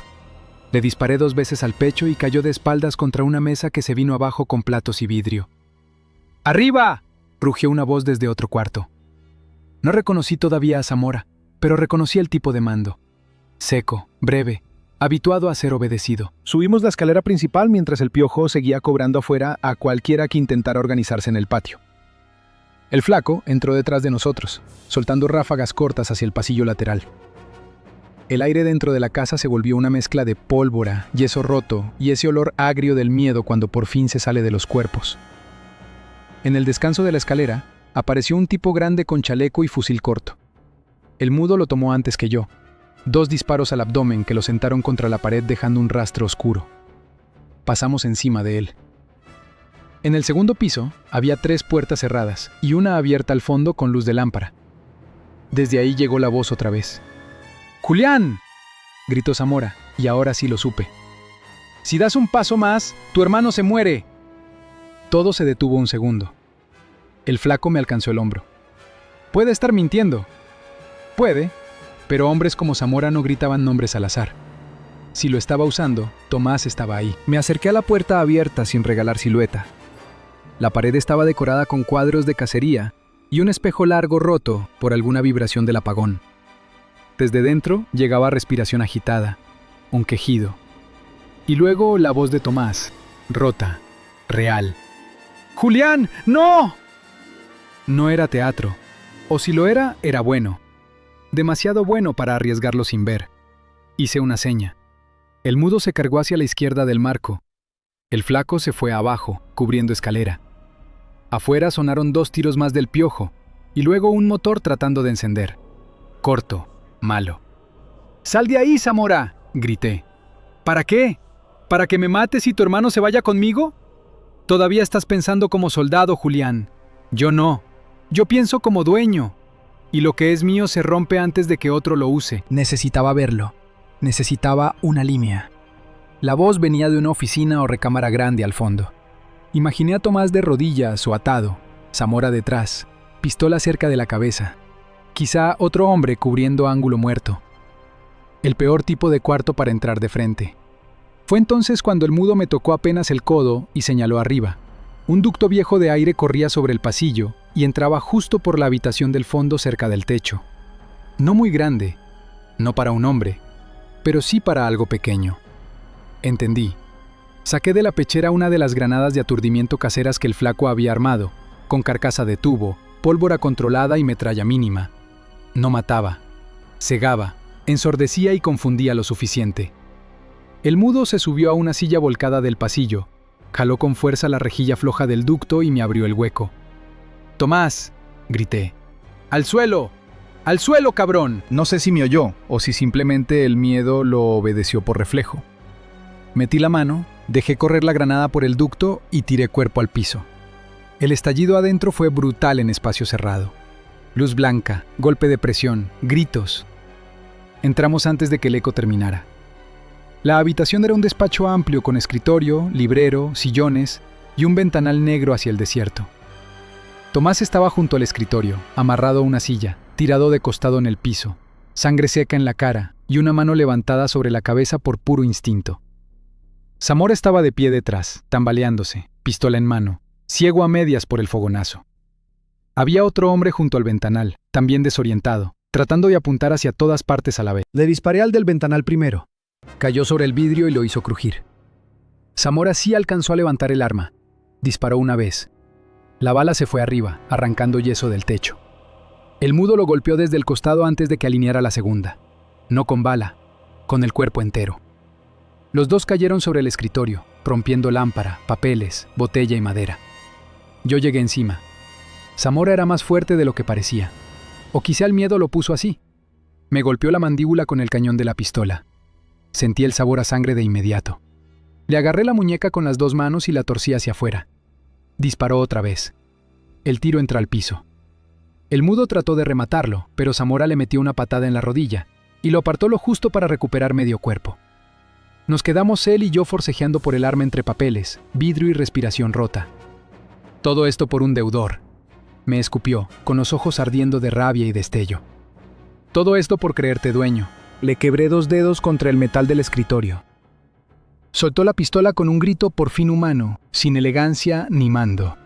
Le disparé 2 veces al pecho y cayó de espaldas contra una mesa que se vino abajo con platos y vidrio. ¡Arriba!, rugió una voz desde otro cuarto. No reconocí todavía a Zamora, pero reconocí el tipo de mando. Seco, breve, habituado a ser obedecido.
Subimos la escalera principal mientras el Piojo seguía cobrando afuera a cualquiera que intentara organizarse en el patio. El Flaco entró detrás de nosotros, soltando ráfagas cortas hacia el pasillo lateral. El aire dentro de la casa se volvió una mezcla de pólvora, yeso roto y ese olor agrio del miedo cuando por fin se sale de los cuerpos. En el descanso de la escalera, apareció un tipo grande con chaleco y fusil corto. El Mudo lo tomó antes que yo. 2 disparos al abdomen que lo sentaron contra la pared dejando un rastro oscuro. Pasamos encima de él. En el segundo piso había 3 puertas cerradas y una abierta al fondo con luz de lámpara. Desde ahí llegó la voz otra vez. ¡Julián!, gritó Zamora, y ahora sí lo supe. Si das un paso más, tu hermano se muere. Todo se detuvo un segundo. El Flaco me alcanzó el hombro. Puede estar mintiendo. Puede, pero hombres como Zamora no gritaban nombres al azar. Si lo estaba usando, Tomás estaba ahí. Me acerqué a la puerta abierta sin regalar silueta. La pared estaba decorada con cuadros de cacería y un espejo largo roto por alguna vibración del apagón. Desde dentro llegaba respiración agitada, un quejido. Y luego la voz de Tomás, rota, real. ¡Julián, no! No era teatro, o si lo era, era bueno. Demasiado bueno para arriesgarlo sin ver. Hice una seña. El Mudo se cargó hacia la izquierda del marco. El Flaco se fue abajo, cubriendo escalera.
Afuera sonaron 2 tiros más del piojo, y luego un motor tratando de encender. Corto, malo.
¡Sal de ahí, Zamora!, grité. ¿Para qué? ¿Para que me mates y tu hermano se vaya conmigo? Todavía estás pensando como soldado, Julián. Yo no. Yo pienso como dueño. Y lo que es mío se rompe antes de que otro lo use.
Necesitaba verlo. Necesitaba una línea. La voz venía de una oficina o recámara grande al fondo. Imaginé a Tomás de rodillas o atado, Zamora detrás, pistola cerca de la cabeza. Quizá otro hombre cubriendo ángulo muerto. El peor tipo de cuarto para entrar de frente. Fue entonces cuando el mudo me tocó apenas el codo y señaló arriba. Un ducto viejo de aire corría sobre el pasillo y entraba justo por la habitación del fondo cerca del techo. No muy grande, no para un hombre, pero sí para algo pequeño. Entendí. Saqué de la pechera una de las granadas de aturdimiento caseras que el flaco había armado, con carcasa de tubo, pólvora controlada y metralla mínima. No mataba, cegaba, ensordecía y confundía lo suficiente. El mudo se subió a una silla volcada del pasillo, jaló con fuerza la rejilla floja del ducto y me abrió el hueco. «Tomás», grité. «¡Al suelo! ¡Al suelo, cabrón!». No sé si me oyó o si simplemente el miedo lo obedeció por reflejo. Metí la mano, dejé correr la granada por el ducto y tiré cuerpo al piso. El estallido adentro fue brutal en espacio cerrado. Luz blanca, golpe de presión, gritos. Entramos antes de que el eco terminara. La habitación era un despacho amplio con escritorio, librero, sillones y un ventanal negro hacia el desierto. Tomás estaba junto al escritorio, amarrado a una silla, tirado de costado en el piso, sangre seca en la cara y una mano levantada sobre la cabeza por puro instinto. Zamora estaba de pie detrás, tambaleándose, pistola en mano, ciego a medias por el fogonazo. Había otro hombre junto al ventanal, también desorientado, tratando de apuntar hacia todas partes a la vez.
Le disparé al del ventanal primero. Cayó sobre el vidrio y lo hizo crujir. Zamora sí alcanzó a levantar el arma. Disparó una vez. La bala se fue arriba, arrancando yeso del techo. El mudo lo golpeó desde el costado antes de que alineara la segunda. No con bala, con el cuerpo entero. Los dos cayeron sobre el escritorio, rompiendo lámpara, papeles, botella y madera. Yo llegué encima. Zamora era más fuerte de lo que parecía. O quizá el miedo lo puso así. Me golpeó la mandíbula con el cañón de la pistola. Sentí el sabor a sangre de inmediato. Le agarré la muñeca con las 2 manos y la torcí hacia afuera. Disparó otra vez. El tiro entró al piso. El mudo trató de rematarlo, pero Zamora le metió una patada en la rodilla y lo apartó lo justo para recuperar medio cuerpo. Nos quedamos él y yo forcejeando por el arma entre papeles, vidrio y respiración rota. Todo esto por un deudor. Me escupió, con los ojos ardiendo de rabia y destello. Todo esto por creerte dueño. Le quebré 2 dedos contra el metal del escritorio. Soltó la pistola con un grito por fin humano, sin elegancia ni mando.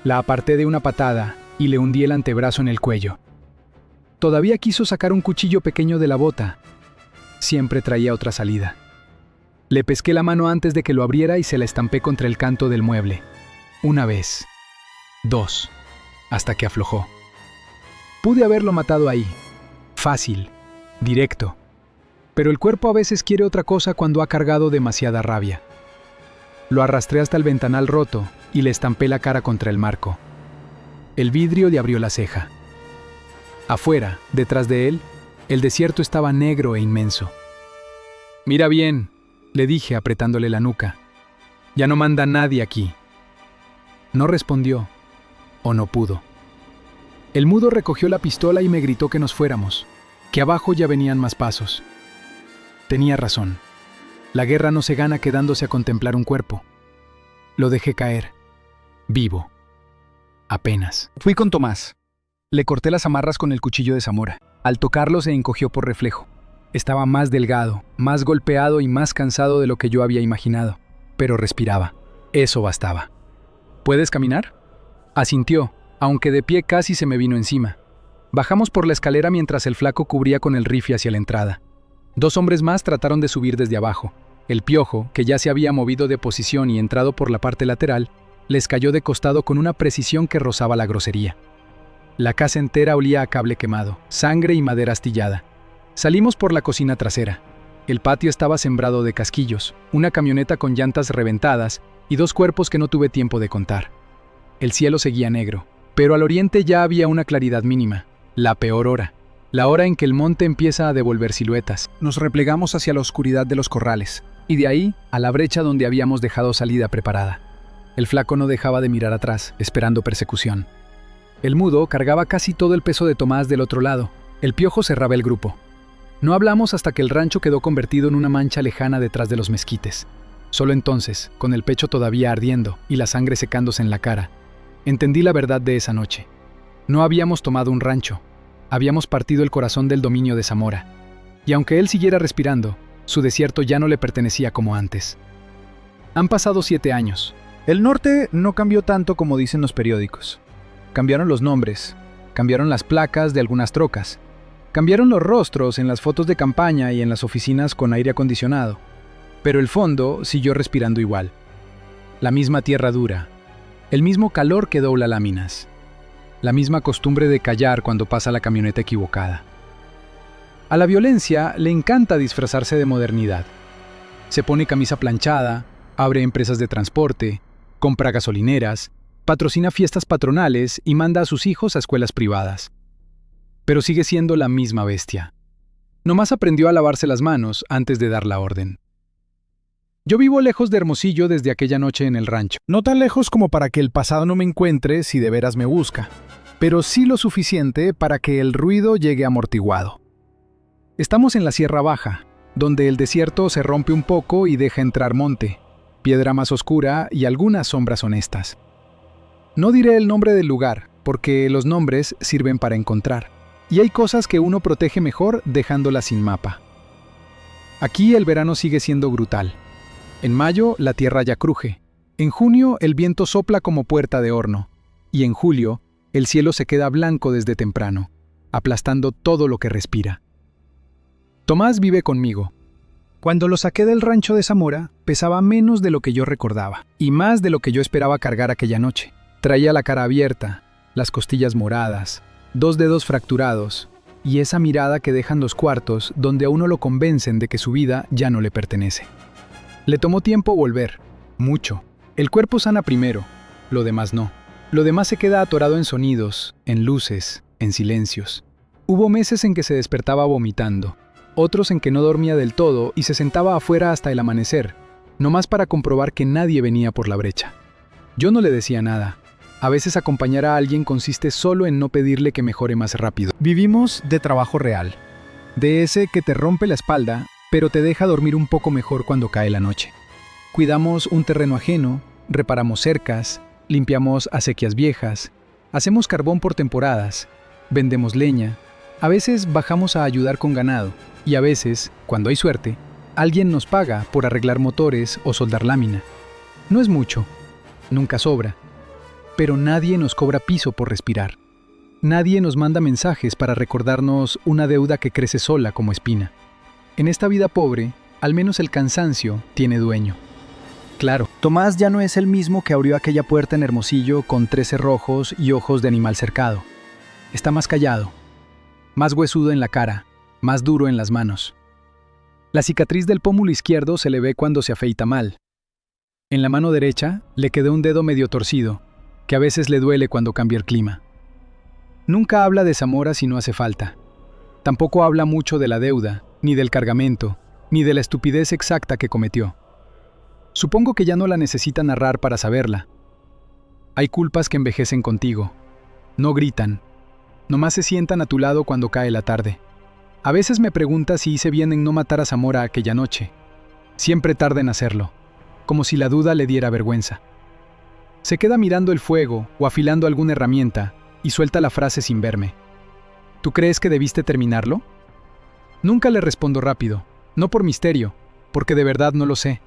La aparté de una patada y le hundí el antebrazo en el cuello. Todavía quiso sacar un cuchillo pequeño de la bota. Siempre traía otra salida. Le pesqué la mano antes de que lo abriera y se la estampé contra el canto del mueble. 1 vez. 2. Hasta que aflojó. Pude haberlo matado ahí. Fácil. Directo. Pero el cuerpo a veces quiere otra cosa cuando ha cargado demasiada rabia. Lo arrastré hasta el ventanal roto y le estampé la cara contra el marco. El vidrio le abrió la ceja. Afuera, detrás de él, el desierto estaba negro e inmenso. «Mira bien», le dije apretándole la nuca. «Ya no manda nadie aquí». No respondió, o no pudo. El mudo recogió la pistola y me gritó que nos fuéramos, que abajo ya venían más pasos. Tenía razón. La guerra no se gana quedándose a contemplar un cuerpo. Lo dejé caer. Vivo. Apenas. Fui con Tomás. Le corté las amarras con el cuchillo de Zamora. Al tocarlo se encogió por reflejo. Estaba más delgado, más golpeado y más cansado de lo que yo había imaginado. Pero respiraba. Eso bastaba. ¿Puedes caminar? Asintió, aunque de pie casi se me vino encima. Bajamos por la escalera mientras el flaco cubría con el rifle hacia la entrada. 2 hombres más trataron de subir desde abajo. El piojo, que ya se había movido de posición y entrado por la parte lateral, les cayó de costado con una precisión que rozaba la grosería. La casa entera olía a cable quemado, sangre y madera astillada. Salimos por la cocina trasera. El patio estaba sembrado de casquillos, una camioneta con llantas reventadas y 2 cuerpos que no tuve tiempo de contar. El cielo seguía negro, pero al oriente ya había una claridad mínima, la peor hora, la hora en que el monte empieza a devolver siluetas.
Nos replegamos hacia la oscuridad de los corrales,
Y de ahí a la brecha donde habíamos dejado salida preparada. El flaco no dejaba de mirar atrás, esperando persecución. El mudo cargaba casi todo el peso de Tomás del otro lado. El piojo cerraba el grupo. No hablamos hasta que el rancho quedó convertido en una mancha lejana detrás de los mezquites. Solo entonces, con el pecho todavía ardiendo y la sangre secándose en la cara, entendí la verdad de esa noche. No habíamos tomado un rancho, habíamos partido el corazón del dominio de Zamora. Y aunque él siguiera respirando, su desierto ya no le pertenecía como antes. Han pasado 7 años.
El norte no cambió tanto como dicen los periódicos. Cambiaron los nombres, cambiaron las placas de algunas trocas, cambiaron los rostros en las fotos de campaña y en las oficinas con aire acondicionado, pero el fondo siguió respirando igual. La misma tierra dura, el mismo calor que dobla láminas, la misma costumbre de callar cuando pasa la camioneta equivocada. A la violencia le encanta disfrazarse de modernidad. Se pone camisa planchada, abre empresas de transporte, compra gasolineras, patrocina fiestas patronales y manda a sus hijos a escuelas privadas. Pero sigue siendo la misma bestia. Nomás aprendió a lavarse las manos antes de dar la orden. Yo vivo lejos de Hermosillo desde aquella noche en el rancho. No tan lejos como para que el pasado no me encuentre si de veras me busca, pero sí lo suficiente para que el ruido llegue amortiguado. Estamos en la Sierra Baja, donde el desierto se rompe un poco y deja entrar monte, piedra más oscura y algunas sombras honestas. No diré el nombre del lugar, porque los nombres sirven para encontrar, y hay cosas que uno protege mejor dejándolas sin mapa. Aquí el verano sigue siendo brutal. En mayo la tierra ya cruje, en junio el viento sopla como puerta de horno, y en julio el cielo se queda blanco desde temprano, aplastando todo lo que respira. Tomás vive conmigo. Cuando lo saqué del rancho de Zamora, pesaba menos de lo que yo recordaba, y más de lo que yo esperaba cargar aquella noche. Traía la cara abierta, las costillas moradas, 2 dedos fracturados, y esa mirada que dejan los cuartos donde a uno lo convencen de que su vida ya no le pertenece. Le tomó tiempo volver, mucho. El cuerpo sana primero, lo demás no. Lo demás se queda atorado en sonidos, en luces, en silencios. Hubo meses en que se despertaba vomitando, otros en que no dormía del todo y se sentaba afuera hasta el amanecer, nomás para comprobar que nadie venía por la brecha. Yo no le decía nada. A veces acompañar a alguien consiste solo en no pedirle que mejore más rápido. Vivimos de trabajo real, de ese que te rompe la espalda, pero te deja dormir un poco mejor cuando cae la noche. Cuidamos un terreno ajeno, reparamos cercas, limpiamos acequias viejas, hacemos carbón por temporadas, vendemos leña, a veces bajamos a ayudar con ganado, y a veces, cuando hay suerte, alguien nos paga por arreglar motores o soldar lámina. No es mucho, nunca sobra, pero nadie nos cobra piso por respirar. Nadie nos manda mensajes para recordarnos una deuda que crece sola como espina. En esta vida pobre, al menos el cansancio tiene dueño. Claro, Tomás ya no es el mismo que abrió aquella puerta en Hermosillo con 13 cerrojos y ojos de animal cercado. Está más callado, más huesudo en la cara, más duro en las manos. La cicatriz del pómulo izquierdo se le ve cuando se afeita mal. En la mano derecha le quedó un dedo medio torcido, que a veces le duele cuando cambia el clima. Nunca habla de Zamora si no hace falta. Tampoco habla mucho de la deuda, ni del cargamento, ni de la estupidez exacta que cometió. Supongo que ya no la necesita narrar para saberla. Hay culpas que envejecen contigo. No gritan. Nomás se sientan a tu lado cuando cae la tarde. A veces me pregunta si hice bien en no matar a Zamora aquella noche. Siempre tarda en hacerlo, como si la duda le diera vergüenza. Se queda mirando el fuego o afilando alguna herramienta y suelta la frase sin verme. ¿Tú crees que debiste terminarlo? Nunca le respondo rápido, no por misterio, porque de verdad no lo sé.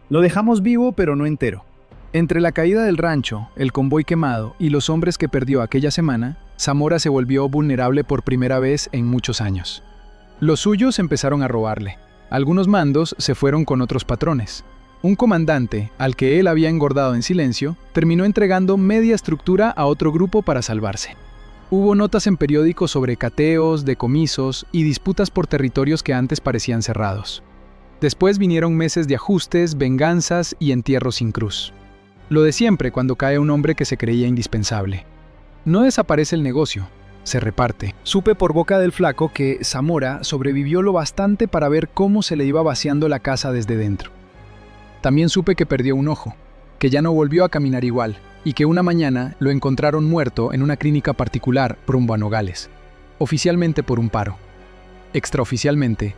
Lo dejamos vivo pero no entero. Entre la caída del rancho, el convoy quemado y los hombres que perdió aquella semana, Zamora se volvió vulnerable por primera vez en muchos años. Los suyos empezaron a robarle. Algunos mandos se fueron con otros patrones. Un comandante, al que él había engordado en silencio, terminó entregando media estructura a otro grupo para salvarse. Hubo notas en periódicos sobre cateos, decomisos y disputas por territorios que antes parecían cerrados. Después vinieron meses de ajustes, venganzas y entierros sin cruz.
Lo de siempre cuando cae un hombre que se creía indispensable. No desaparece el negocio, se reparte. Supe por boca del flaco que Zamora sobrevivió lo bastante para ver cómo se le iba vaciando la casa desde dentro. También supe que perdió un ojo, que ya no volvió a caminar igual, y que una mañana lo encontraron muerto en una clínica particular rumbo a Nogales, oficialmente por un paro, extraoficialmente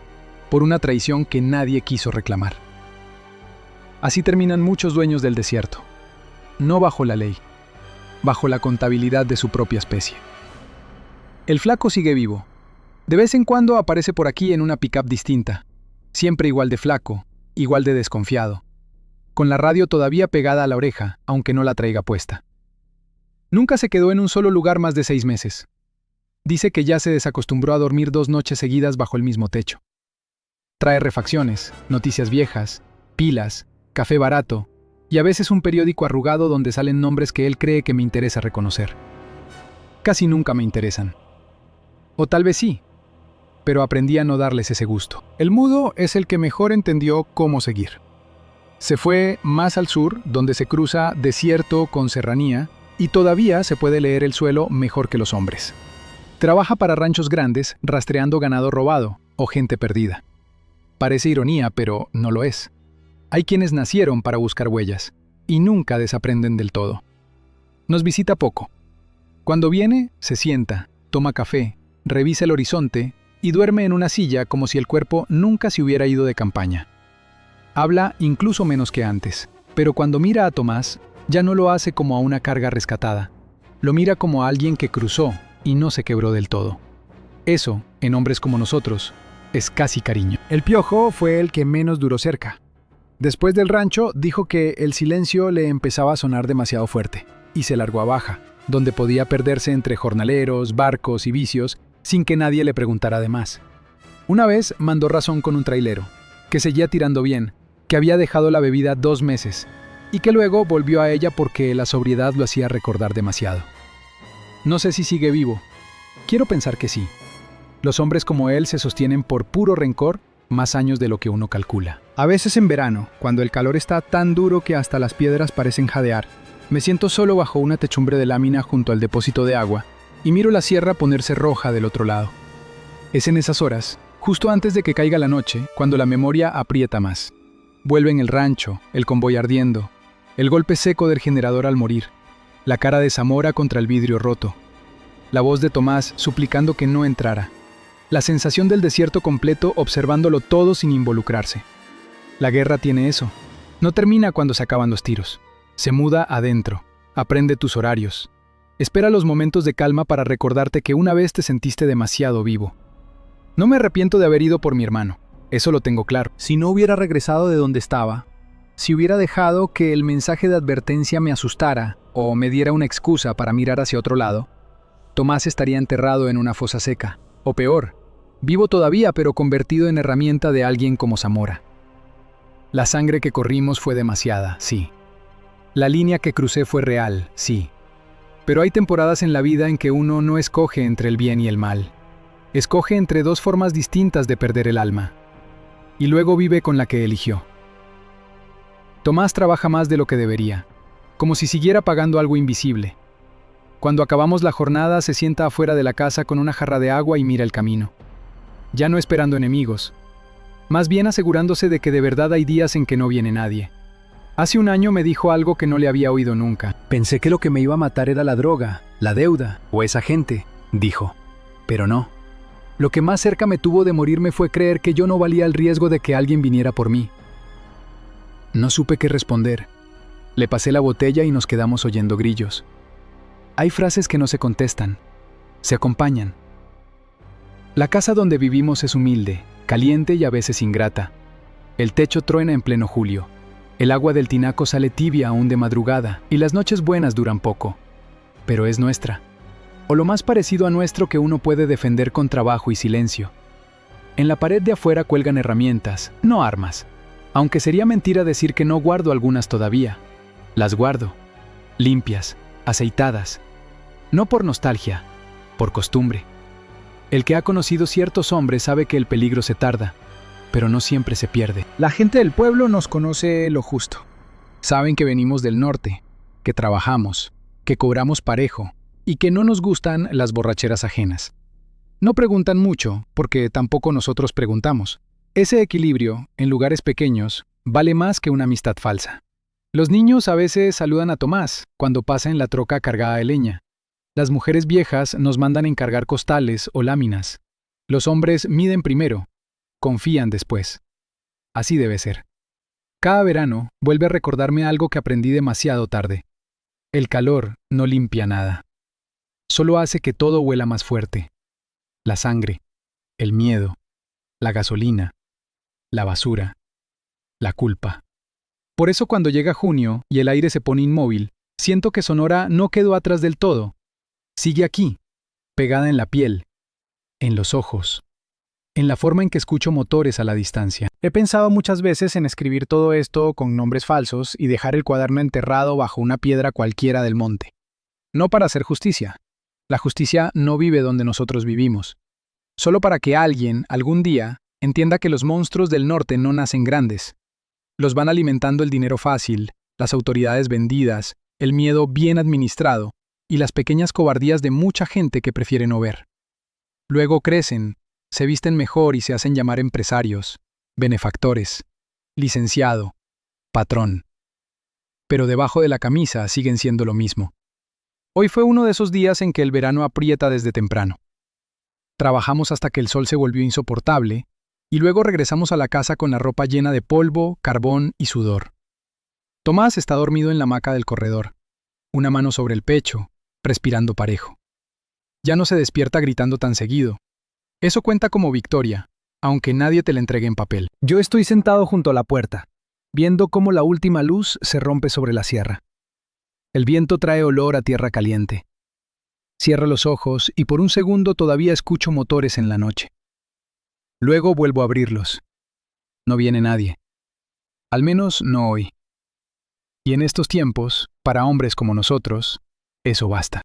por una traición que nadie quiso reclamar. Así terminan muchos dueños del desierto, no bajo la ley, bajo la contabilidad de su propia especie. El flaco sigue vivo. De vez en cuando aparece por aquí en una pickup distinta, siempre igual de flaco, igual de desconfiado, con la radio todavía pegada a la oreja, aunque no la traiga puesta. Nunca se quedó en un solo lugar más de 6 meses. Dice que ya se desacostumbró a dormir 2 noches seguidas bajo el mismo techo. Trae refacciones, noticias viejas, pilas, café barato y a veces un periódico arrugado donde salen nombres que él cree que me interesa reconocer. Casi nunca me interesan. O tal vez sí, pero aprendí a no darles ese gusto. El mudo es el que mejor entendió cómo seguir. Se fue más al sur, donde se cruza desierto con serranía, y todavía se puede leer el suelo mejor que los hombres. Trabaja para ranchos grandes, rastreando ganado robado o gente perdida. Parece ironía, pero no lo es. Hay quienes nacieron para buscar huellas, y nunca desaprenden del todo. Nos visita poco. Cuando viene, se sienta, toma café, revisa el horizonte y duerme en una silla como si el cuerpo nunca se hubiera ido de campaña. Habla incluso menos que antes, pero cuando mira a Tomás, ya no lo hace como a una carga rescatada. Lo mira como a alguien que cruzó y no se quebró del todo. Eso, en hombres como nosotros, es casi cariño. El Piojo fue el que menos duró cerca. Después del rancho, dijo que el silencio le empezaba a sonar demasiado fuerte, y se largó a Baja, donde podía perderse entre jornaleros, barcos y vicios, sin que nadie le preguntara de más. Una vez mandó razón con un trailero, que seguía tirando bien, que había dejado la bebida 2 meses, y que luego volvió a ella porque la sobriedad lo hacía recordar demasiado. No sé si sigue vivo. Quiero pensar que sí. Los hombres como él se sostienen por puro rencor más años de lo que uno calcula. A veces en verano, cuando el calor está tan duro que hasta las piedras parecen jadear, me siento solo bajo una techumbre de lámina junto al depósito de agua y miro la sierra ponerse roja del otro lado. Es en esas horas, justo antes de que caiga la noche, cuando la memoria aprieta más. Vuelven el rancho, el convoy ardiendo, el golpe seco del generador al morir, la cara de Zamora contra el vidrio roto, la voz de Tomás suplicando que no entrara, la sensación del desierto completo observándolo todo sin involucrarse. La guerra tiene eso. No termina cuando se acaban los tiros. Se muda adentro, aprende tus horarios. Espera los momentos de calma para recordarte que una vez te sentiste demasiado vivo. No me arrepiento de haber ido por mi hermano, eso lo tengo claro. Si no hubiera regresado de donde estaba, si hubiera dejado que el mensaje de advertencia me asustara o me diera una excusa para mirar hacia otro lado, Tomás estaría enterrado en una fosa seca, o peor, vivo todavía pero convertido en herramienta de alguien como Zamora. La sangre que corrimos fue demasiada, sí. La línea que crucé fue real, sí. Pero hay temporadas en la vida en que uno no escoge entre el bien y el mal. Escoge entre 2 formas distintas de perder el alma. Y luego vive con la que eligió. Tomás trabaja más de lo que debería, como si siguiera pagando algo invisible. Cuando acabamos la jornada se sienta afuera de la casa con una jarra de agua y mira el camino. Ya no esperando enemigos, más bien asegurándose de que de verdad hay días en que no viene nadie. Hace un año me dijo algo que no le había oído nunca. Pensé que lo que me iba a matar era la droga, la deuda o esa gente, dijo. Pero no. Lo que más cerca me tuvo de morirme fue creer que yo no valía el riesgo de que alguien viniera por mí. No supe qué responder. Le pasé la botella y nos quedamos oyendo grillos. Hay frases que no se contestan, se acompañan. La casa donde vivimos es humilde, caliente y a veces ingrata. El techo truena en pleno julio. El agua del tinaco sale tibia aún de madrugada y las noches buenas duran poco. Pero es nuestra. O lo más parecido a nuestro que uno puede defender con trabajo y silencio. En la pared de afuera cuelgan herramientas, no armas. Aunque sería mentira decir que no guardo algunas todavía. Las guardo. Limpias, aceitadas. No por nostalgia, por costumbre. El que ha conocido ciertos hombres sabe que el peligro se tarda, pero no siempre se pierde. La gente del pueblo nos conoce lo justo. Saben que venimos del norte, que trabajamos, que cobramos parejo y que no nos gustan las borracheras ajenas. No preguntan mucho, porque tampoco nosotros preguntamos. Ese equilibrio, en lugares pequeños, vale más que una amistad falsa. Los niños a veces saludan a Tomás cuando pasa en la troca cargada de leña. Las mujeres viejas nos mandan encargar costales o láminas. Los hombres miden primero, confían después. Así debe ser. Cada verano vuelve a recordarme algo que aprendí demasiado tarde. El calor no limpia nada. Solo hace que todo huela más fuerte. La sangre, el miedo, la gasolina, la basura, la culpa. Por eso cuando llega junio y el aire se pone inmóvil, siento que Sonora no quedó atrás del todo. Sigue aquí, pegada en la piel, en los ojos, en la forma en que escucho motores a la distancia.
He pensado muchas veces en escribir todo esto con nombres falsos y dejar el cuaderno enterrado bajo una piedra cualquiera del monte. No para hacer justicia. La justicia no vive donde nosotros vivimos. Solo para que alguien, algún día, entienda que los monstruos del norte no nacen grandes. Los van alimentando el dinero fácil, las autoridades vendidas, el miedo bien administrado y las pequeñas cobardías de mucha gente que prefiere no ver. Luego crecen, se visten mejor y se hacen llamar empresarios, benefactores, licenciado, patrón. Pero debajo de la camisa siguen siendo lo mismo. Hoy fue uno de esos días en que el verano aprieta desde temprano. Trabajamos hasta que el sol se volvió insoportable y luego regresamos a la casa con la ropa llena de polvo, carbón y sudor. Tomás está dormido en la hamaca del corredor, una mano sobre el pecho, respirando parejo. Ya no se despierta gritando tan seguido. Eso cuenta como victoria, aunque nadie te la entregue en papel.
Yo estoy sentado junto a la puerta, viendo cómo la última luz se rompe sobre la sierra. El viento trae olor a tierra caliente. Cierro los ojos y por un segundo todavía escucho motores en la noche. Luego vuelvo a abrirlos. No viene nadie. Al menos no hoy. Y en estos tiempos, para hombres como nosotros, eso basta.